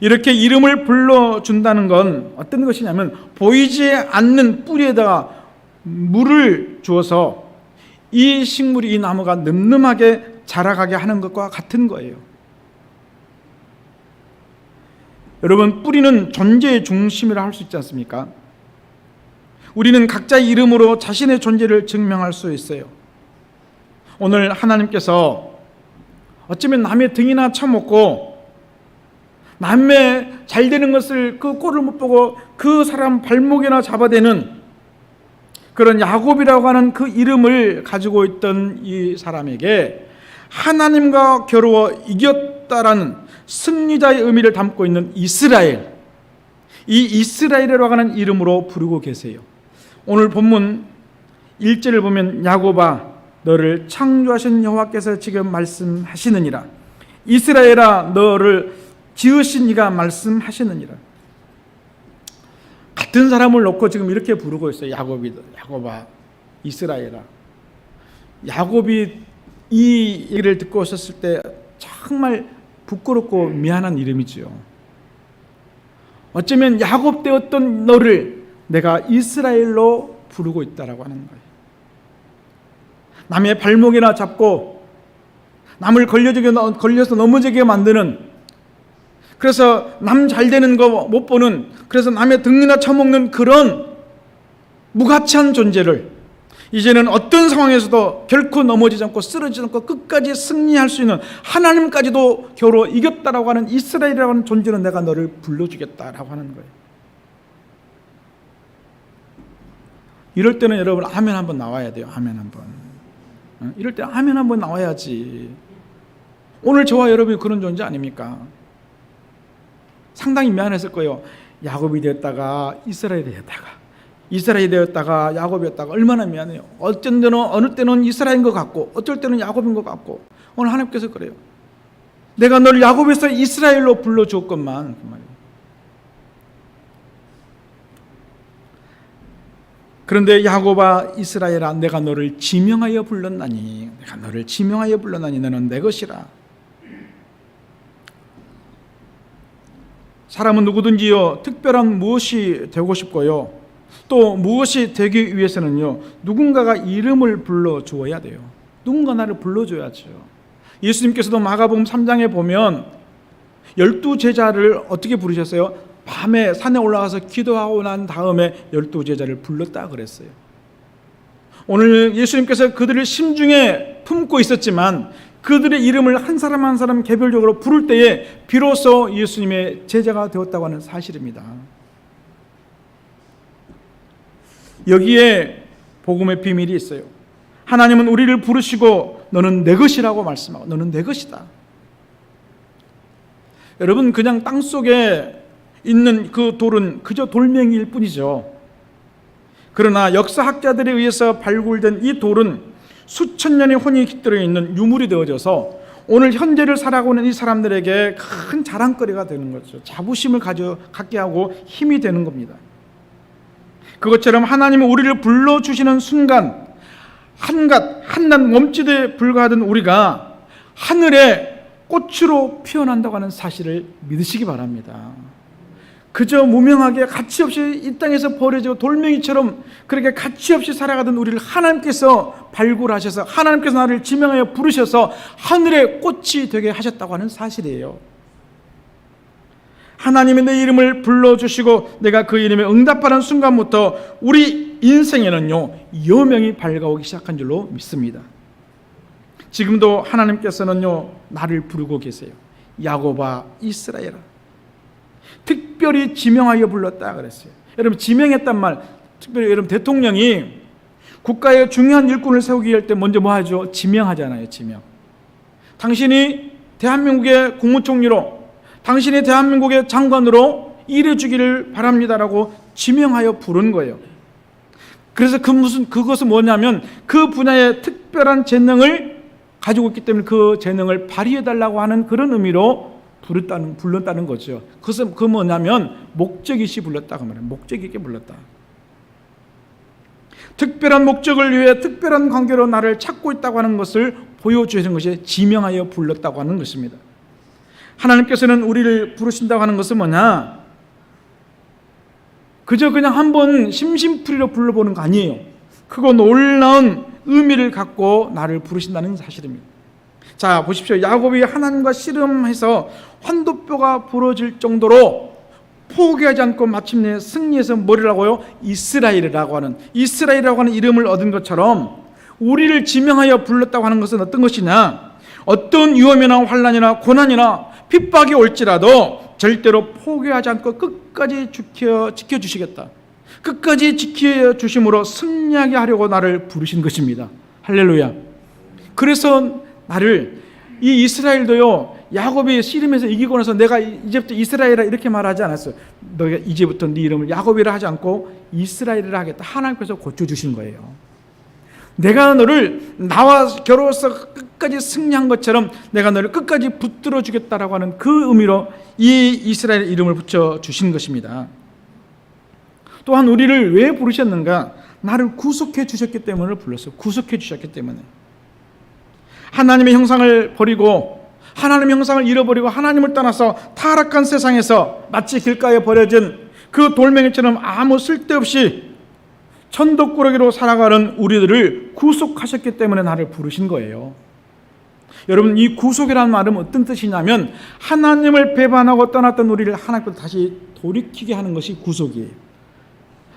이렇게 이름을 불러준다는 건 어떤 것이냐면 보이지 않는 뿌리에다가 물을 주어서 이 식물이, 이 나무가 늠름하게 자라가게 하는 것과 같은 거예요. 여러분, 뿌리는 존재의 중심이라 할 수 있지 않습니까? 우리는 각자의 이름으로 자신의 존재를 증명할 수 있어요. 오늘 하나님께서 어쩌면 남의 등이나 쳐먹고 남의 잘 되는 것을 그 꼴을 못 보고 그 사람 발목이나 잡아대는 그런 야곱이라고 하는 그 이름을 가지고 있던 이 사람에게 하나님과 겨루어 이겼다라는 승리자의 의미를 담고 있는 이스라엘, 이 이스라엘이라고 하는 이름으로 부르고 계세요. 오늘 본문 1절을 보면 야곱아 너를 창조하신 여호와께서 지금 말씀하시느니라. 이스라엘아 너를 지으신 이가 말씀하시느니라. 같은 사람을 놓고 지금 이렇게 부르고 있어요. 야곱아, 이스라엘아. 야곱이 이 얘기를 듣고 오셨을 때 정말 부끄럽고 미안한 이름이지요. 어쩌면 야곱 되었던 너를 내가 이스라엘로 부르고 있다라고 하는 거예요. 남의 발목이나 잡고 남을 걸려서 넘어지게 만드는, 그래서 남 잘 되는 거 못 보는, 그래서 남의 등이나 쳐먹는 그런 무가치한 존재를 이제는 어떤 상황에서도 결코 넘어지지 않고 쓰러지지 않고 끝까지 승리할 수 있는, 하나님까지도 겨루 이겼다라고 하는 이스라엘이라고 하는 존재는 내가 너를 불러주겠다라고 하는 거예요. 이럴 때는 여러분 아멘 한번 나와야 돼요. 아멘 한번. 이럴 때 아멘 한번 나와야지. 오늘 저와 여러분이 그런 존재 아닙니까? 상당히 미안했을 거예요. 야곱이 되었다가 이스라엘이 되었다가 야곱이었다가 얼마나 미안해요. 어떤 때는 어느 때는 이스라엘인 것 같고 어쩔 때는 야곱인 것 같고. 오늘 하나님께서 그래요. 내가 너를 야곱에서 이스라엘로 불러주었건만 그 말이에요. 그런데 야곱아 이스라엘아 내가 너를 지명하여 불렀나니 너는 내 것이라. 사람은 누구든지요 특별한 무엇이 되고 싶고요 또 무엇이 되기 위해서는요 누군가가 이름을 불러주어야 돼요. 누군가 나를 불러줘야죠. 예수님께서도 마가복음 3장에 보면 12제자를 어떻게 부르셨어요? 밤에 산에 올라가서 기도하고 난 다음에 12제자를 불렀다 그랬어요. 오늘 예수님께서 그들을 심중에 품고 있었지만 그들의 이름을 한 사람 한 사람 개별적으로 부를 때에 비로소 예수님의 제자가 되었다고 하는 사실입니다. 여기에 복음의 비밀이 있어요. 하나님은 우리를 부르시고 너는 내 것이라고 말씀하고 너는 내 것이다. 여러분, 그냥 땅속에 있는 그 돌은 그저 돌멩이일 뿐이죠. 그러나 역사학자들에 의해서 발굴된 이 돌은 수천 년의 혼이 깃들어 있는 유물이 되어져서 오늘 현재를 살아가고 있는 이 사람들에게 큰 자랑거리가 되는 거죠. 자부심을 갖게 하고 힘이 되는 겁니다. 그것처럼 하나님은 우리를 불러주시는 순간 한낱 몸짓에 불과하던 우리가 하늘의 꽃으로 피어난다고 하는 사실을 믿으시기 바랍니다. 그저 무명하게 가치없이 이 땅에서 버려지고 돌멩이처럼 그렇게 가치없이 살아가던 우리를 하나님께서 발굴하셔서 하나님께서 나를 지명하여 부르셔서 하늘의 꽃이 되게 하셨다고 하는 사실이에요. 하나님이 내 이름을 불러주시고 내가 그 이름에 응답하는 순간부터 우리 인생에는요 여명이 밝아오기 시작한 줄로 믿습니다. 지금도 하나님께서는요 나를 부르고 계세요. 야곱아 이스라엘아, 특별히 지명하여 불렀다 그랬어요. 여러분, 지명했단 말, 특별히 여러분 대통령이 국가의 중요한 일꾼을 세우기 할 때 먼저 뭐 하죠? 지명하잖아요. 지명. 당신이 대한민국의 국무총리로, 당신이 대한민국의 장관으로 일해주기를 바랍니다라고 지명하여 부른 거예요. 그래서 그것은 뭐냐면 그 분야의 특별한 재능을 가지고 있기 때문에 그 재능을 발휘해달라고 하는 그런 의미로 불렀다는 거죠. 그것은 뭐냐면 목적 있이 불렀다고 말해요. 목적 있게 불렀다. 특별한 목적을 위해 특별한 관계로 나를 찾고 있다고 하는 것을 보여주는 것이 지명하여 불렀다고 하는 것입니다. 하나님께서는 우리를 부르신다고 하는 것은 뭐냐? 그저 그냥 한번 심심풀이로 불러보는 거 아니에요. 크고 놀라운 의미를 갖고 나를 부르신다는 사실입니다. 자, 보십시오. 야곱이 하나님과 씨름해서 환도뼈가 부러질 정도로 포기하지 않고 마침내 승리해서 뭐라고요? 이스라엘이라고 하는 이름을 얻은 것처럼 우리를 지명하여 불렀다고 하는 것은 어떤 것이냐? 어떤 위험이나 환난이나 고난이나 핍박이 올지라도 절대로 포기하지 않고 끝까지 지켜주시겠다. 끝까지 지켜주심으로 승리하게 하려고 나를 부르신 것입니다. 할렐루야. 그래서 이 이스라엘도요, 야곱이 씨름해서 이기고 나서 내가 이제부터 이스라엘이라 이렇게 말하지 않았어요. 너가 이제부터 네 이름을 야곱이라 하지 않고 이스라엘이라 하겠다. 하나님께서 고쳐주신 거예요. 내가 너를 나와 겨루어서 끝까지 승리한 것처럼 내가 너를 끝까지 붙들어 주겠다라고 하는 그 의미로 이 이스라엘 이름을 붙여주신 것입니다. 또한 우리를 왜 부르셨는가? 나를 구속해 주셨기 때문에 불렀어요. 구속해 주셨기 때문에. 하나님의 형상을 버리고 하나님의 형상을 잃어버리고 하나님을 떠나서 타락한 세상에서 마치 길가에 버려진 그 돌멩이처럼 아무 쓸데없이 천덕꾸러기로 살아가는 우리들을 구속하셨기 때문에 나를 부르신 거예요. 여러분, 이 구속이라는 말은 어떤 뜻이냐면 하나님을 배반하고 떠났던 우리를 하나님께로 다시 돌이키게 하는 것이 구속이에요.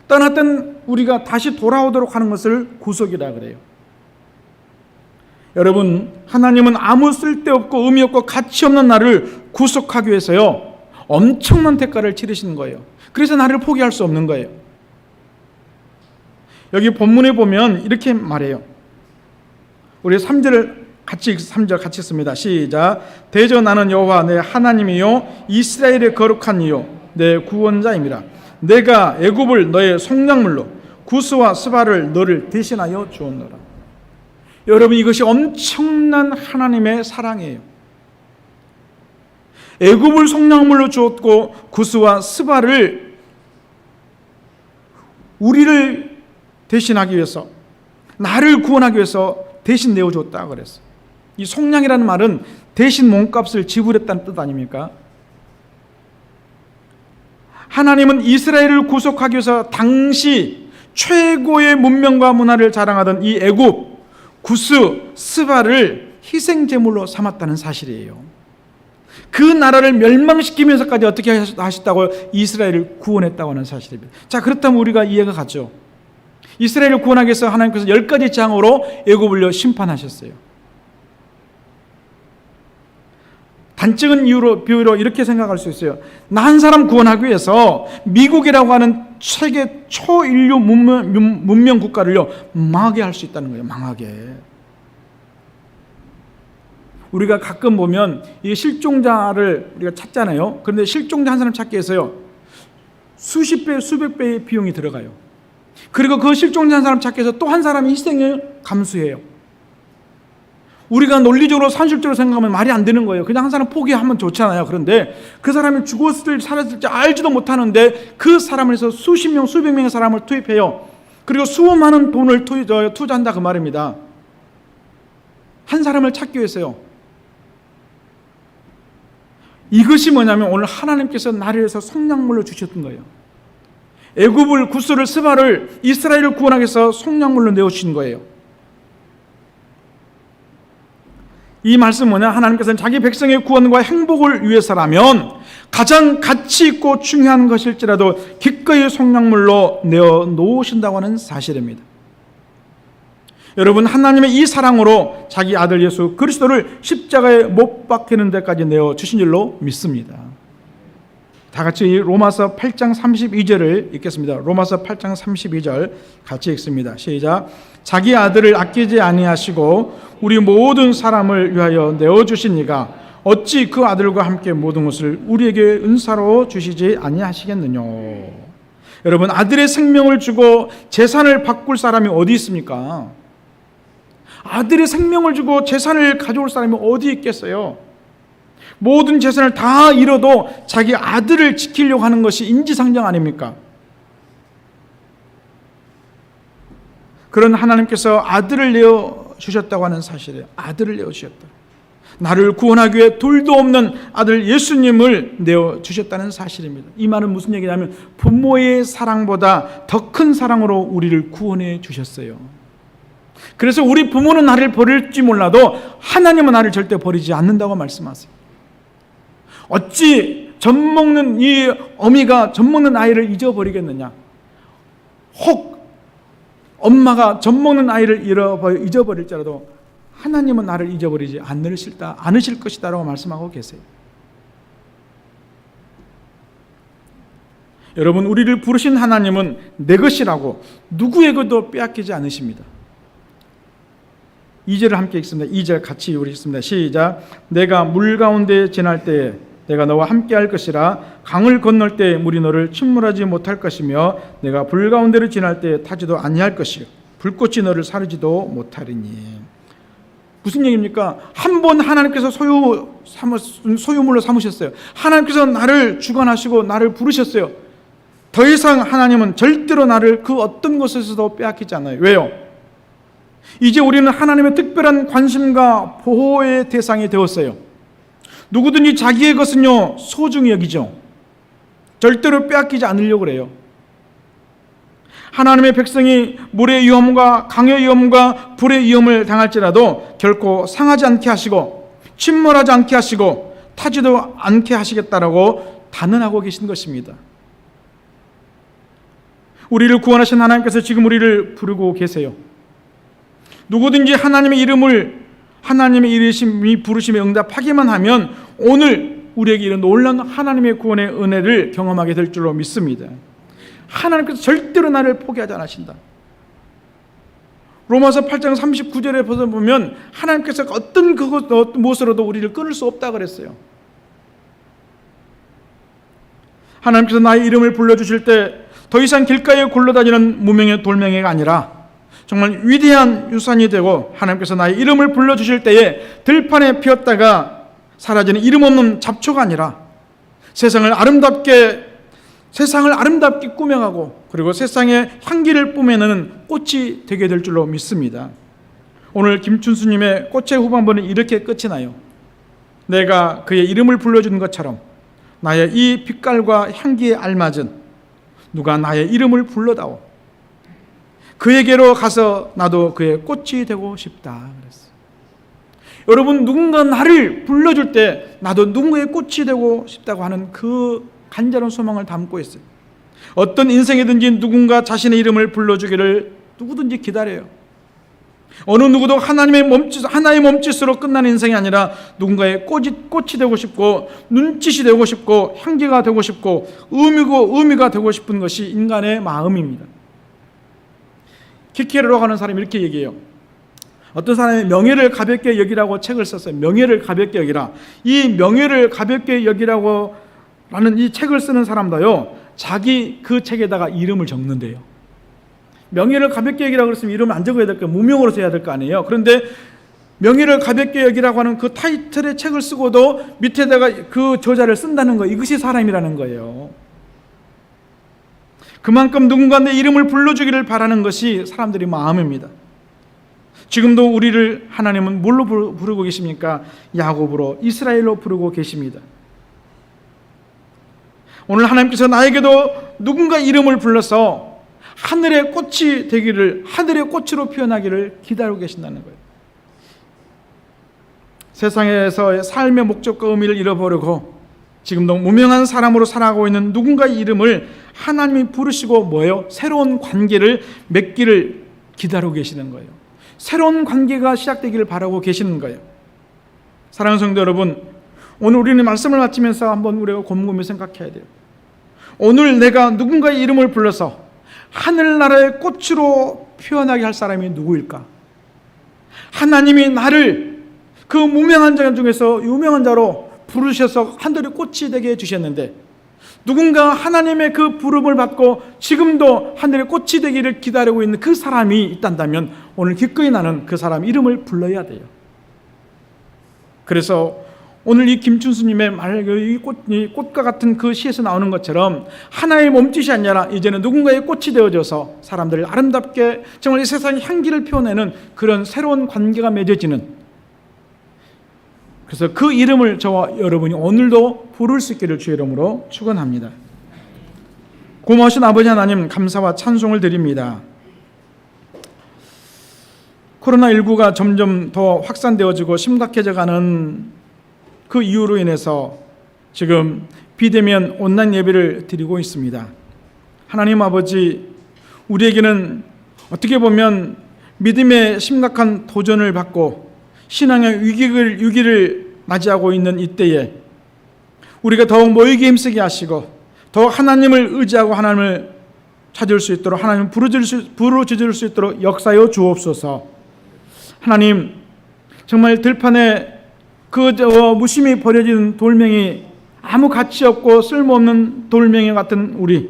떠났던 우리가 다시 돌아오도록 하는 것을 구속이라 그래요. 여러분, 하나님은 아무 쓸데없고 의미없고 가치없는 나를 구속하기 위해서요 엄청난 대가를 치르시는 거예요. 그래서 나를 포기할 수 없는 거예요. 여기 본문에 보면 이렇게 말해요. 우리 3절 같이 씁니다. 시작. 대저 나는 여호와 내 하나님이요 이스라엘의 거룩한 이요 내 구원자임이라. 내가 애굽을 너의 속량물로 구스와 스바를 너를 대신하여 주었노라. 여러분, 이것이 엄청난 하나님의 사랑이에요. 애굽을 속량물로 주었고 구스와 스바를 우리를 대신하기 위해서, 나를 구원하기 위해서 대신 내어줬다 그랬어요. 이 속량이라는 말은 대신 몸값을 지불했다는 뜻 아닙니까? 하나님은 이스라엘을 구속하기 위해서 당시 최고의 문명과 문화를 자랑하던 이 애굽, 구스, 스바를 희생제물로 삼았다는 사실이에요. 그 나라를 멸망시키면서까지 어떻게 하셨다고? 이스라엘을 구원했다고 하는 사실입니다. 자, 그렇다면 우리가 이해가 가죠. 이스라엘을 구원하기 위해서 하나님께서 10가지 장으로 애굽을 심판하셨어요. 단적인 비유로 이렇게 생각할 수 있어요. 나 한 사람 구원하기 위해서 미국이라고 하는 세계 초인류 문명 국가를요 망하게 할 수 있다는 거예요. 망하게. 우리가 가끔 보면 이 실종자를 우리가 찾잖아요. 그런데 실종자 한 사람 찾기 위해서요 수십 배, 수백 배의 비용이 들어가요. 그리고 그 실종자 한 사람 찾기 위해서 또 한 사람의 희생을 감수해요. 우리가 논리적으로 산술적으로 생각하면 말이 안 되는 거예요. 그냥 한 사람 포기하면 좋잖아요. 그런데 그 사람이 죽었을지 살았을지 알지도 못하는데 그 사람을 해서 수십 명, 수백 명의 사람을 투입해요. 그리고 수많은 돈을 투자한다 그 말입니다. 한 사람을 찾기 위해서요. 이것이 뭐냐면 오늘 하나님께서 나를 위해서 속량물로 주셨던 거예요. 애굽을, 구스를, 스바를, 이스라엘을 구원하기 위해서 속량물로 내어주신 거예요. 이 말씀은 뭐냐? 하나님께서는 자기 백성의 구원과 행복을 위해서라면 가장 가치 있고 중요한 것일지라도 기꺼이 속량물로 내어 놓으신다고 하는 사실입니다. 여러분, 하나님의 이 사랑으로 자기 아들 예수 그리스도를 십자가에 못 박히는 데까지 내어 주신 줄로 믿습니다. 다 같이 로마서 8장 32절을 읽겠습니다. 로마서 8장 32절 같이 읽습니다. 시작. 자기 아들을 아끼지 아니하시고 우리 모든 사람을 위하여 내어주시니가 어찌 그 아들과 함께 모든 것을 우리에게 은사로 주시지 아니하시겠느냐. 여러분, 아들의 생명을 주고 재산을 바꿀 사람이 어디 있습니까? 아들의 생명을 주고 재산을 가져올 사람이 어디 있겠어요? 모든 재산을 다 잃어도 자기 아들을 지키려고 하는 것이 인지상정 아닙니까? 그런 하나님께서 아들을 내어주셨다고 하는 사실이에요. 아들을 내어주셨다. 나를 구원하기 위해 둘도 없는 아들 예수님을 내어주셨다는 사실입니다. 이 말은 무슨 얘기냐면 부모의 사랑보다 더 큰 사랑으로 우리를 구원해 주셨어요. 그래서 우리 부모는 나를 버릴지 몰라도 하나님은 나를 절대 버리지 않는다고 말씀하세요. 어찌 젖먹는 이 어미가 젖먹는 아이를 잊어버리겠느냐? 혹 엄마가 젖먹는 아이를 잊어버릴지라도 하나님은 나를 잊어버리지 않으실 것이다 라고 말씀하고 계세요. 여러분, 우리를 부르신 하나님은 내 것이라고 누구에게도 빼앗기지 않으십니다. 2절을 함께 읽습니다. 2절 같이 우리 읽습니다. 시작. 내가 물 가운데 지날 때에 내가 너와 함께 할 것이라. 강을 건널 때 물이 너를 침몰하지 못할 것이며 내가 불 가운데를 지날 때에 타지도 아니할 것이요 불꽃이 너를 사르지도 못하리니. 무슨 얘기입니까? 한 번 하나님께서 소유물로 삼으셨어요. 하나님께서 나를 주관하시고 나를 부르셨어요. 더 이상 하나님은 절대로 나를 그 어떤 것에서도 빼앗기지 않아요. 왜요? 이제 우리는 하나님의 특별한 관심과 보호의 대상이 되었어요. 누구든지 자기의 것은요 소중히 여기죠. 절대로 빼앗기지 않으려고 그래요. 하나님의 백성이 물의 위험과 강의 위험과 불의 위험을 당할지라도 결코 상하지 않게 하시고 침몰하지 않게 하시고 타지도 않게 하시겠다라고 단언하고 계신 것입니다. 우리를 구원하신 하나님께서 지금 우리를 부르고 계세요. 누구든지 하나님의 이르심이 부르심에 응답하기만 하면 오늘 우리에게 이런 놀라운 하나님의 구원의 은혜를 경험하게 될 줄로 믿습니다. 하나님께서 절대로 나를 포기하지 않으신다. 로마서 8장 39절에 보면 하나님께서 어떤 무엇으로도 우리를 끊을 수 없다 그랬어요. 하나님께서 나의 이름을 불러주실 때 더 이상 길가에 굴러다니는 무명의 돌멩이가 아니라 정말 위대한 유산이 되고 하나님께서 나의 이름을 불러주실 때에 들판에 피었다가 사라지는 이름 없는 잡초가 아니라 세상을 아름답게 꾸며가고 그리고 세상에 향기를 뿜어내는 꽃이 되게 될 줄로 믿습니다. 오늘 김춘수님의 꽃의 후반부는 이렇게 끝이 나요. 내가 그의 이름을 불러주는 것처럼 나의 이 빛깔과 향기에 알맞은 누가 나의 이름을 불러다오. 그에게로 가서 나도 그의 꽃이 되고 싶다 그랬어요. 여러분, 누군가 나를 불러줄 때 나도 누군가의 꽃이 되고 싶다고 하는 그 간절한 소망을 담고 있어요. 어떤 인생이든지 누군가 자신의 이름을 불러주기를 누구든지 기다려요. 어느 누구도 하나의 몸짓으로 끝나는 인생이 아니라 누군가의 꽃이 되고 싶고 눈짓이 되고 싶고 향기가 되고 싶고 의미가 되고 싶은 것이 인간의 마음입니다. 키케르로 하는 사람이 이렇게 얘기해요. 어떤 사람이 명예를 가볍게 여기라고 책을 썼어요. 명예를 가볍게 여기라. 이 명예를 가볍게 여기라고 라는 이 책을 쓰는 사람도요, 자기 그 책에다가 이름을 적는데요. 명예를 가볍게 여기라고 그랬으면 이름을 안 적어야 될 거, 무명으로 써야 될 거 아니에요. 그런데 명예를 가볍게 여기라고 하는 그 타이틀의 책을 쓰고도 밑에다가 그 저자를 쓴다는 거, 이것이 사람이라는 거예요. 그만큼 누군가 내 이름을 불러주기를 바라는 것이 사람들의 마음입니다. 지금도 우리를 하나님은 뭘로 부르고 계십니까? 야곱으로, 이스라엘로 부르고 계십니다. 오늘 하나님께서 나에게도 누군가 이름을 불러서 하늘의 꽃이 되기를, 하늘의 꽃으로 표현하기를 기다리고 계신다는 거예요. 세상에서의 삶의 목적과 의미를 잃어버리고 지금도 무명한 사람으로 살아가고 있는 누군가의 이름을 하나님이 부르시고 뭐예요? 새로운 관계를 맺기를 기다리고 계시는 거예요. 새로운 관계가 시작되기를 바라고 계시는 거예요. 사랑하는 성도 여러분, 오늘 우리는 말씀을 마치면서 한번 우리가 곰곰이 생각해야 돼요. 오늘 내가 누군가의 이름을 불러서 하늘나라의 꽃으로 표현하게 할 사람이 누구일까? 하나님이 나를 그 무명한 자 중에서 유명한 자로 부르셔서 하늘의 꽃이 되게 해주셨는데, 누군가 하나님의 그 부름을 받고 지금도 하늘의 꽃이 되기를 기다리고 있는 그 사람이 있단다면 오늘 기꺼이 나는 그 사람 이름을 불러야 돼요. 그래서 오늘 이 김춘수님의 말, 이 꽃과 같은 그 시에서 나오는 것처럼 하나의 몸짓이 아니라 이제는 누군가의 꽃이 되어져서 사람들을 아름답게 정말 이 세상의 향기를 표현하는 그런 새로운 관계가 맺어지는, 그래서 그 이름을 저와 여러분이 오늘도 부를 수 있기를 주의 이름으로 축원합니다. 고마우신 아버지 하나님, 감사와 찬송을 드립니다. 코로나19가 점점 더 확산되어지고 심각해져가는 그 이유로 인해서 지금 비대면 온라인 예배를 드리고 있습니다. 하나님 아버지, 우리에게는 어떻게 보면 믿음의 심각한 도전을 받고 신앙의 위기를 맞이하고 있는 이때에 우리가 더욱 모이게 힘쓰게 하시고 더욱 하나님을 의지하고 하나님을 찾을 수 있도록, 하나님을 부르짖을 수 있도록 역사여 주옵소서. 하나님, 정말 들판에 그 무심히 버려진 돌멩이, 아무 가치 없고 쓸모없는 돌멩이 같은 우리,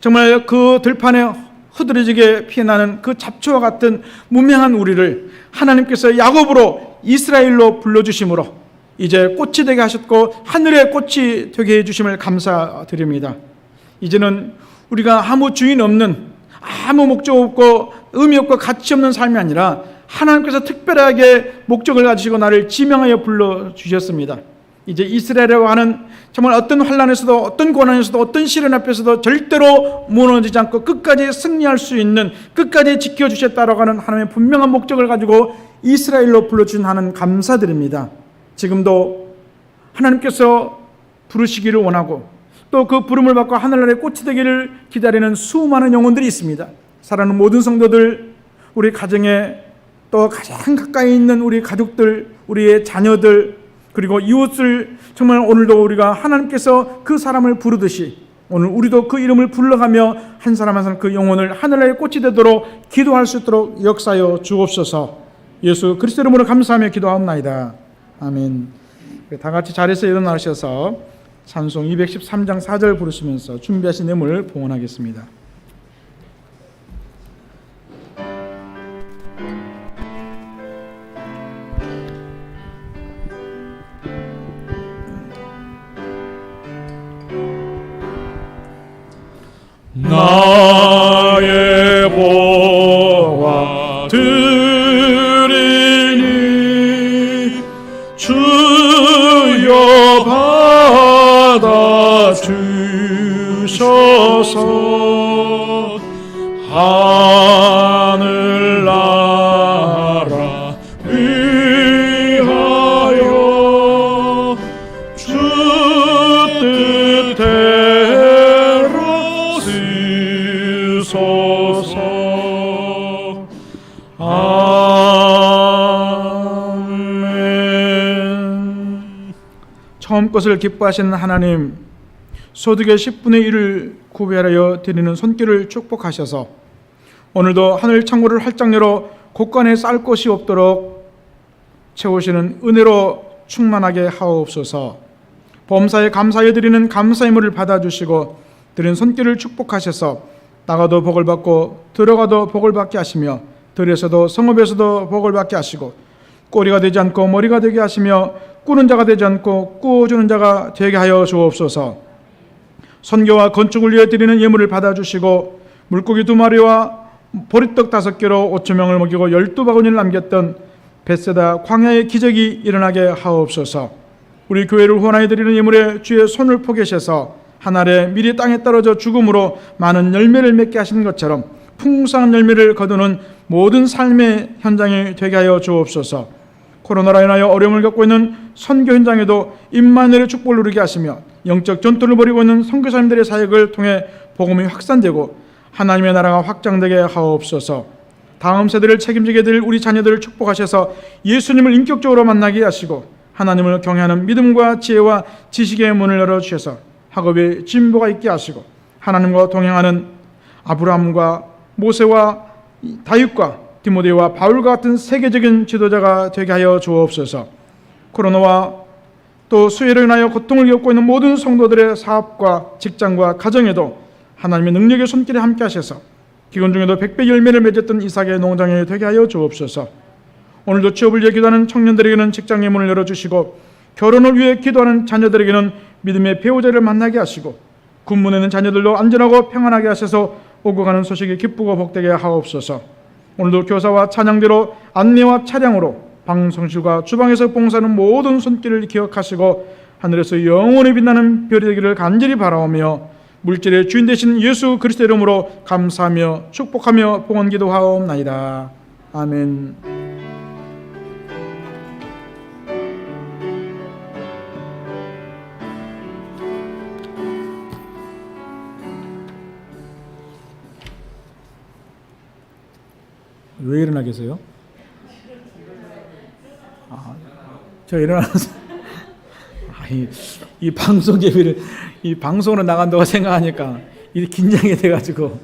정말 그 들판에 흐드러지게 피어나는 그 잡초와 같은 무명한 우리를 하나님께서 야곱으로, 이스라엘로 불러주심으로 이제 꽃이 되게 하셨고 하늘의 꽃이 되게 해주심을 감사드립니다. 이제는 우리가 아무 주인 없는, 아무 목적 없고 의미 없고 가치 없는 삶이 아니라 하나님께서 특별하게 목적을 가지시고 나를 지명하여 불러주셨습니다. 이제 이스라엘이라고 하는 정말 어떤 환난에서도, 어떤 고난에서도, 어떤 시련 앞에서도 절대로 무너지지 않고 끝까지 승리할 수 있는, 끝까지 지켜주셨다라고 하는 하나님의 분명한 목적을 가지고 이스라엘로 불러주신 하나님 감사드립니다. 지금도 하나님께서 부르시기를 원하고 또 그 부름을 받고 하늘나라의 꽃이 되기를 기다리는 수많은 영혼들이 있습니다. 사랑하는 모든 성도들, 우리 가정에 또 가장 가까이 있는 우리 가족들, 우리의 자녀들, 그리고 이웃을 정말 오늘도 우리가 하나님께서 그 사람을 부르듯이 오늘 우리도 그 이름을 불러가며 한 사람 한 사람 그 영혼을 하늘나라의 꽃이 되도록 기도할 수 있도록 역사여 주옵소서. 예수 그리스도 이름으로 감사하며 기도하옵나이다. 아멘. 다 같이 자리에서 일어나셔서 찬송 213장 4절 부르시면서 준비하신 내용을 봉헌하겠습니다. 나의 보화 드리니 주여 받아 주셔서 하늘나라 위하여 마음껏을 기뻐하시는 하나님, 소득의 10분의 1을 구별하여 드리는 손길을 축복하셔서 오늘도 하늘 창고를 활짝 열어 곳간에 쌀 것이 없도록 채우시는 은혜로 충만하게 하옵소서. 범사에 감사해 드리는 감사의 물을 받아주시고 드린 손길을 축복하셔서 나가도 복을 받고 들어가도 복을 받게 하시며 들에서도 성읍에서도 복을 받게 하시고 꼬리가 되지 않고 머리가 되게 하시며 꾸는 자가 되지 않고 꾸어주는 자가 되게 하여 주옵소서. 선교와 건축을 위해 드리는 예물을 받아주시고 물고기 2마리와 보리떡 5개로 5,000명을 먹이고 12바구니를 남겼던 벳세다 광야의 기적이 일어나게 하옵소서. 우리 교회를 후원하여 드리는 예물에 주의 손을 포개셔서 한 알에 미리 땅에 떨어져 죽음으로 많은 열매를 맺게 하신 것처럼 풍성한 열매를 거두는 모든 삶의 현장이 되게 하여 주옵소서. 코로나로 인하여 어려움을 겪고 있는 선교 현장에도 임마누엘의 축복을 누리게 하시며 영적 전투를 벌이고 있는 선교사님들의 사역을 통해 복음이 확산되고 하나님의 나라가 확장되게 하옵소서. 다음 세대를 책임지게 될 우리 자녀들을 축복하셔서 예수님을 인격적으로 만나게 하시고 하나님을 경외하는 믿음과 지혜와 지식의 문을 열어주셔서 학업에 진보가 있게 하시고 하나님과 동행하는 아브라함과 모세와 다윗과 디모데와 바울과 같은 세계적인 지도자가 되게 하여 주옵소서. 코로나와 또 수해로 인하여 고통을 겪고 있는 모든 성도들의 사업과 직장과 가정에도 하나님의 능력의 손길에 함께 하셔서 기근 중에도 100배 열매를 맺었던 이삭의 농장이 되게 하여 주옵소서. 오늘도 취업을 위해 기도하는 청년들에게는 직장의 문을 열어주시고 결혼을 위해 기도하는 자녀들에게는 믿음의 배우자를 만나게 하시고 군문에 있는 자녀들도 안전하고 평안하게 하셔서 오고 가는 소식이 기쁘고 복되게 하옵소서. 오늘도 교사와 찬양대로 안내와 차량으로 방송실과 주방에서 봉사하는 모든 손길을 기억하시고 하늘에서 영원히 빛나는 별이 되기를 간절히 바라오며 물질의 주인 되신 예수 그리스도 이름으로 감사하며 축복하며 봉헌 기도하옵나이다. 아멘. 왜 일어나 계세요? 저 일어나서 이 방송 예배를 이 방송으로 나간다고 생각하니까 이 긴장이 돼가지고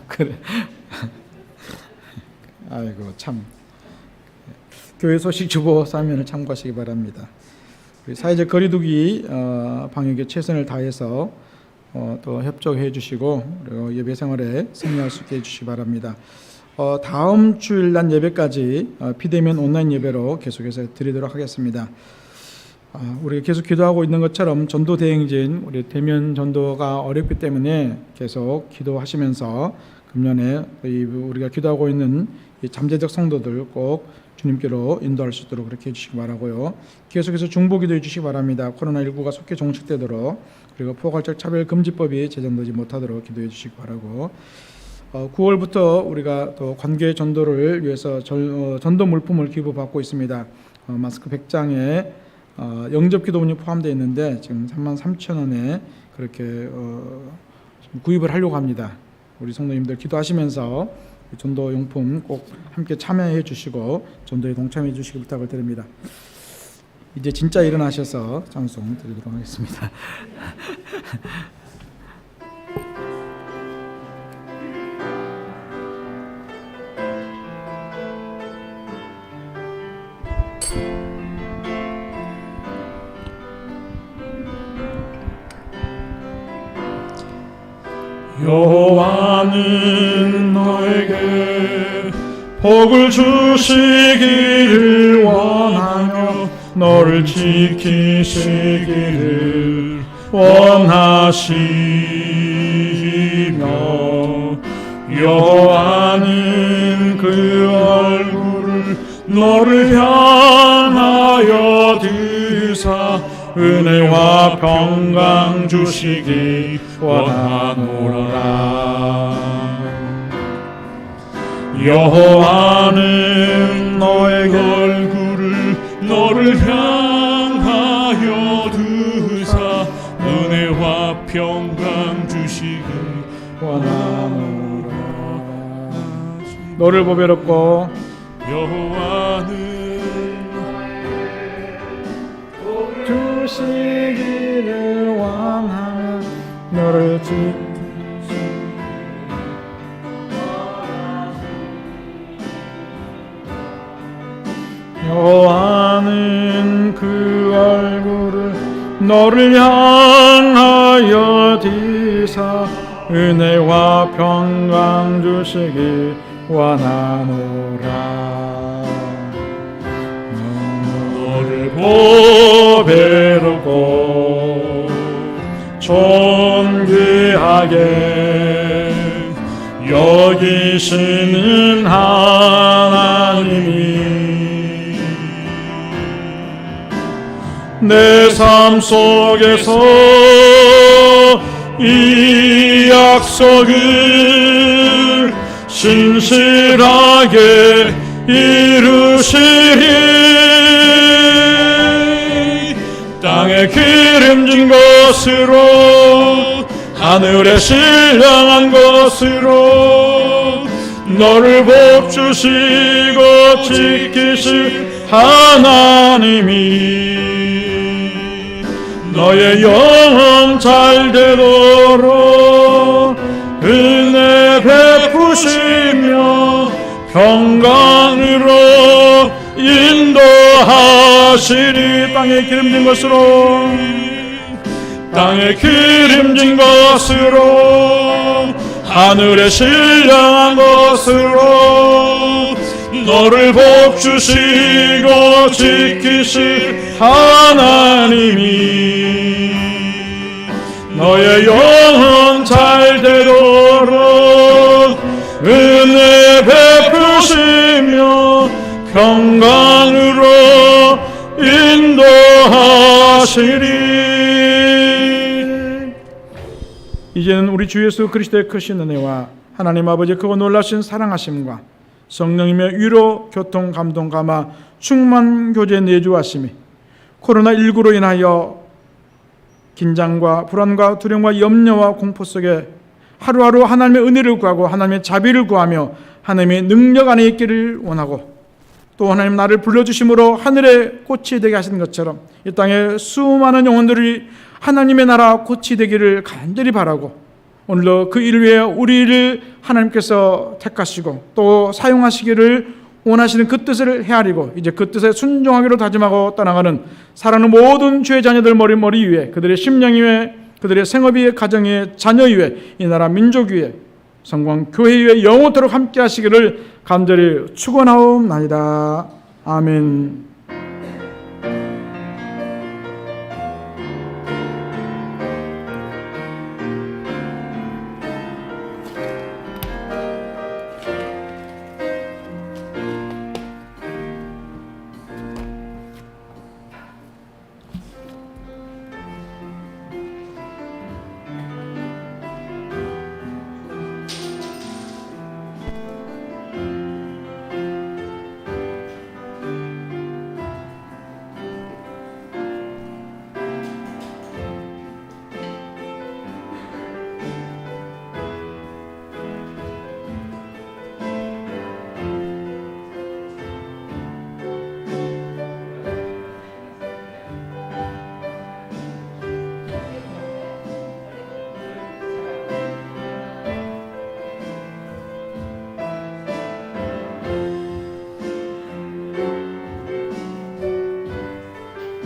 그래. 아이고 참. 교회 소식 주보 사면을 참고하시기 바랍니다. 사회적 거리두기 방역에 최선을 다해서 또 협조해 주시고 그리고 예배 생활에 승리할 수 있게 해주시기 바랍니다. 다음 주일 날 예배까지 비대면 온라인 예배로 계속해서 드리도록 하겠습니다. 우리가 계속 기도하고 있는 것처럼 전도 대행진 우리 대면 전도가 어렵기 때문에 계속 기도하시면서 금년에 우리가 기도하고 있는 이 잠재적 성도들 꼭 주님께로 인도할 수 있도록 그렇게 해주시기 바라고요. 계속해서 중보 기도해 주시기 바랍니다. 코로나19가 속히 종식되도록 그리고 포괄적 차별금지법이 제정되지 못하도록 기도해 주시기 바라고 9월부터 우리가 또 관계 전도를 위해서 전도 물품을 기부받고 있습니다. 마스크 100장에 영접 기도문이 포함되어 있는데 지금 33,000원에 그렇게 구입을 하려고 합니다. 우리 성도님들 기도하시면서 전도 용품 꼭 함께 참여해 주시고 전도에 동참해 주시기 부탁을 드립니다. 이제 진짜 일어나셔서 찬송 드리도록 하겠습니다. 여호와는 너에게 복을 주시기를 원하며 너를 지키시기를 원하시며 여호와는 그 얼굴을 너를 향하여 드사 은혜와 평강 주시기 원하노라. 여호와는 너의 얼굴을 너를 향하여 드사 은혜와 평강 주시기 원하노라. 너를 보배롭고 여호와는 주시기 너를 지키시 여호와는 그 얼굴을 너를 향하여 디사 은혜와 평강 주시기 원하노라. 너를 보배롭고 존귀하게 여기시는 하나님이 내 삶 속에서 이 약속을 신실하게 이루시리. 땅에 기름진 것으로 하늘에 신령한 것으로 너를 복주시고 지키실 하나님이 너의 영혼 잘 되도록 은혜 베푸시며 평강으로 인도하시리. 땅에 기름진 것으로 땅에 기름진 것으로 하늘에 신령한 것으로 너를 복주시고 지키실 하나님이 너의 영혼 잘 되도록 은혜 베푸시며 평강으로 인도하시리. 이제는 우리 주 예수 그리스도의 크신 은혜와 하나님 아버지의 크고 놀라신 사랑하심과 성령님의 위로, 교통, 감동, 감화, 충만, 교제, 내주하심이 코로나19로 인하여 긴장과 불안과 두려움과 염려와 공포 속에 하루하루 하나님의 은혜를 구하고 하나님의 자비를 구하며 하나님의 능력 안에 있기를 원하고, 또 하나님 나를 불러주심으로 하늘의 꽃이 되게 하시는 것처럼 이 땅에 수많은 영혼들이 하나님의 나라 꽃이 되기를 간절히 바라고, 오늘도 그 일을 위해 우리를 하나님께서 택하시고 또 사용하시기를 원하시는 그 뜻을 헤아리고 이제 그 뜻에 순종하기로 다짐하고 떠나가는 사랑하는 모든 주의 자녀들 머리 위에, 그들의 심령 위에, 그들의 생업 위에, 가정 위에, 자녀 위에, 이 나라 민족 위에, 성공 교회 위에 영원토록 함께 하시기를 간절히 축원하옵나이다. 아멘.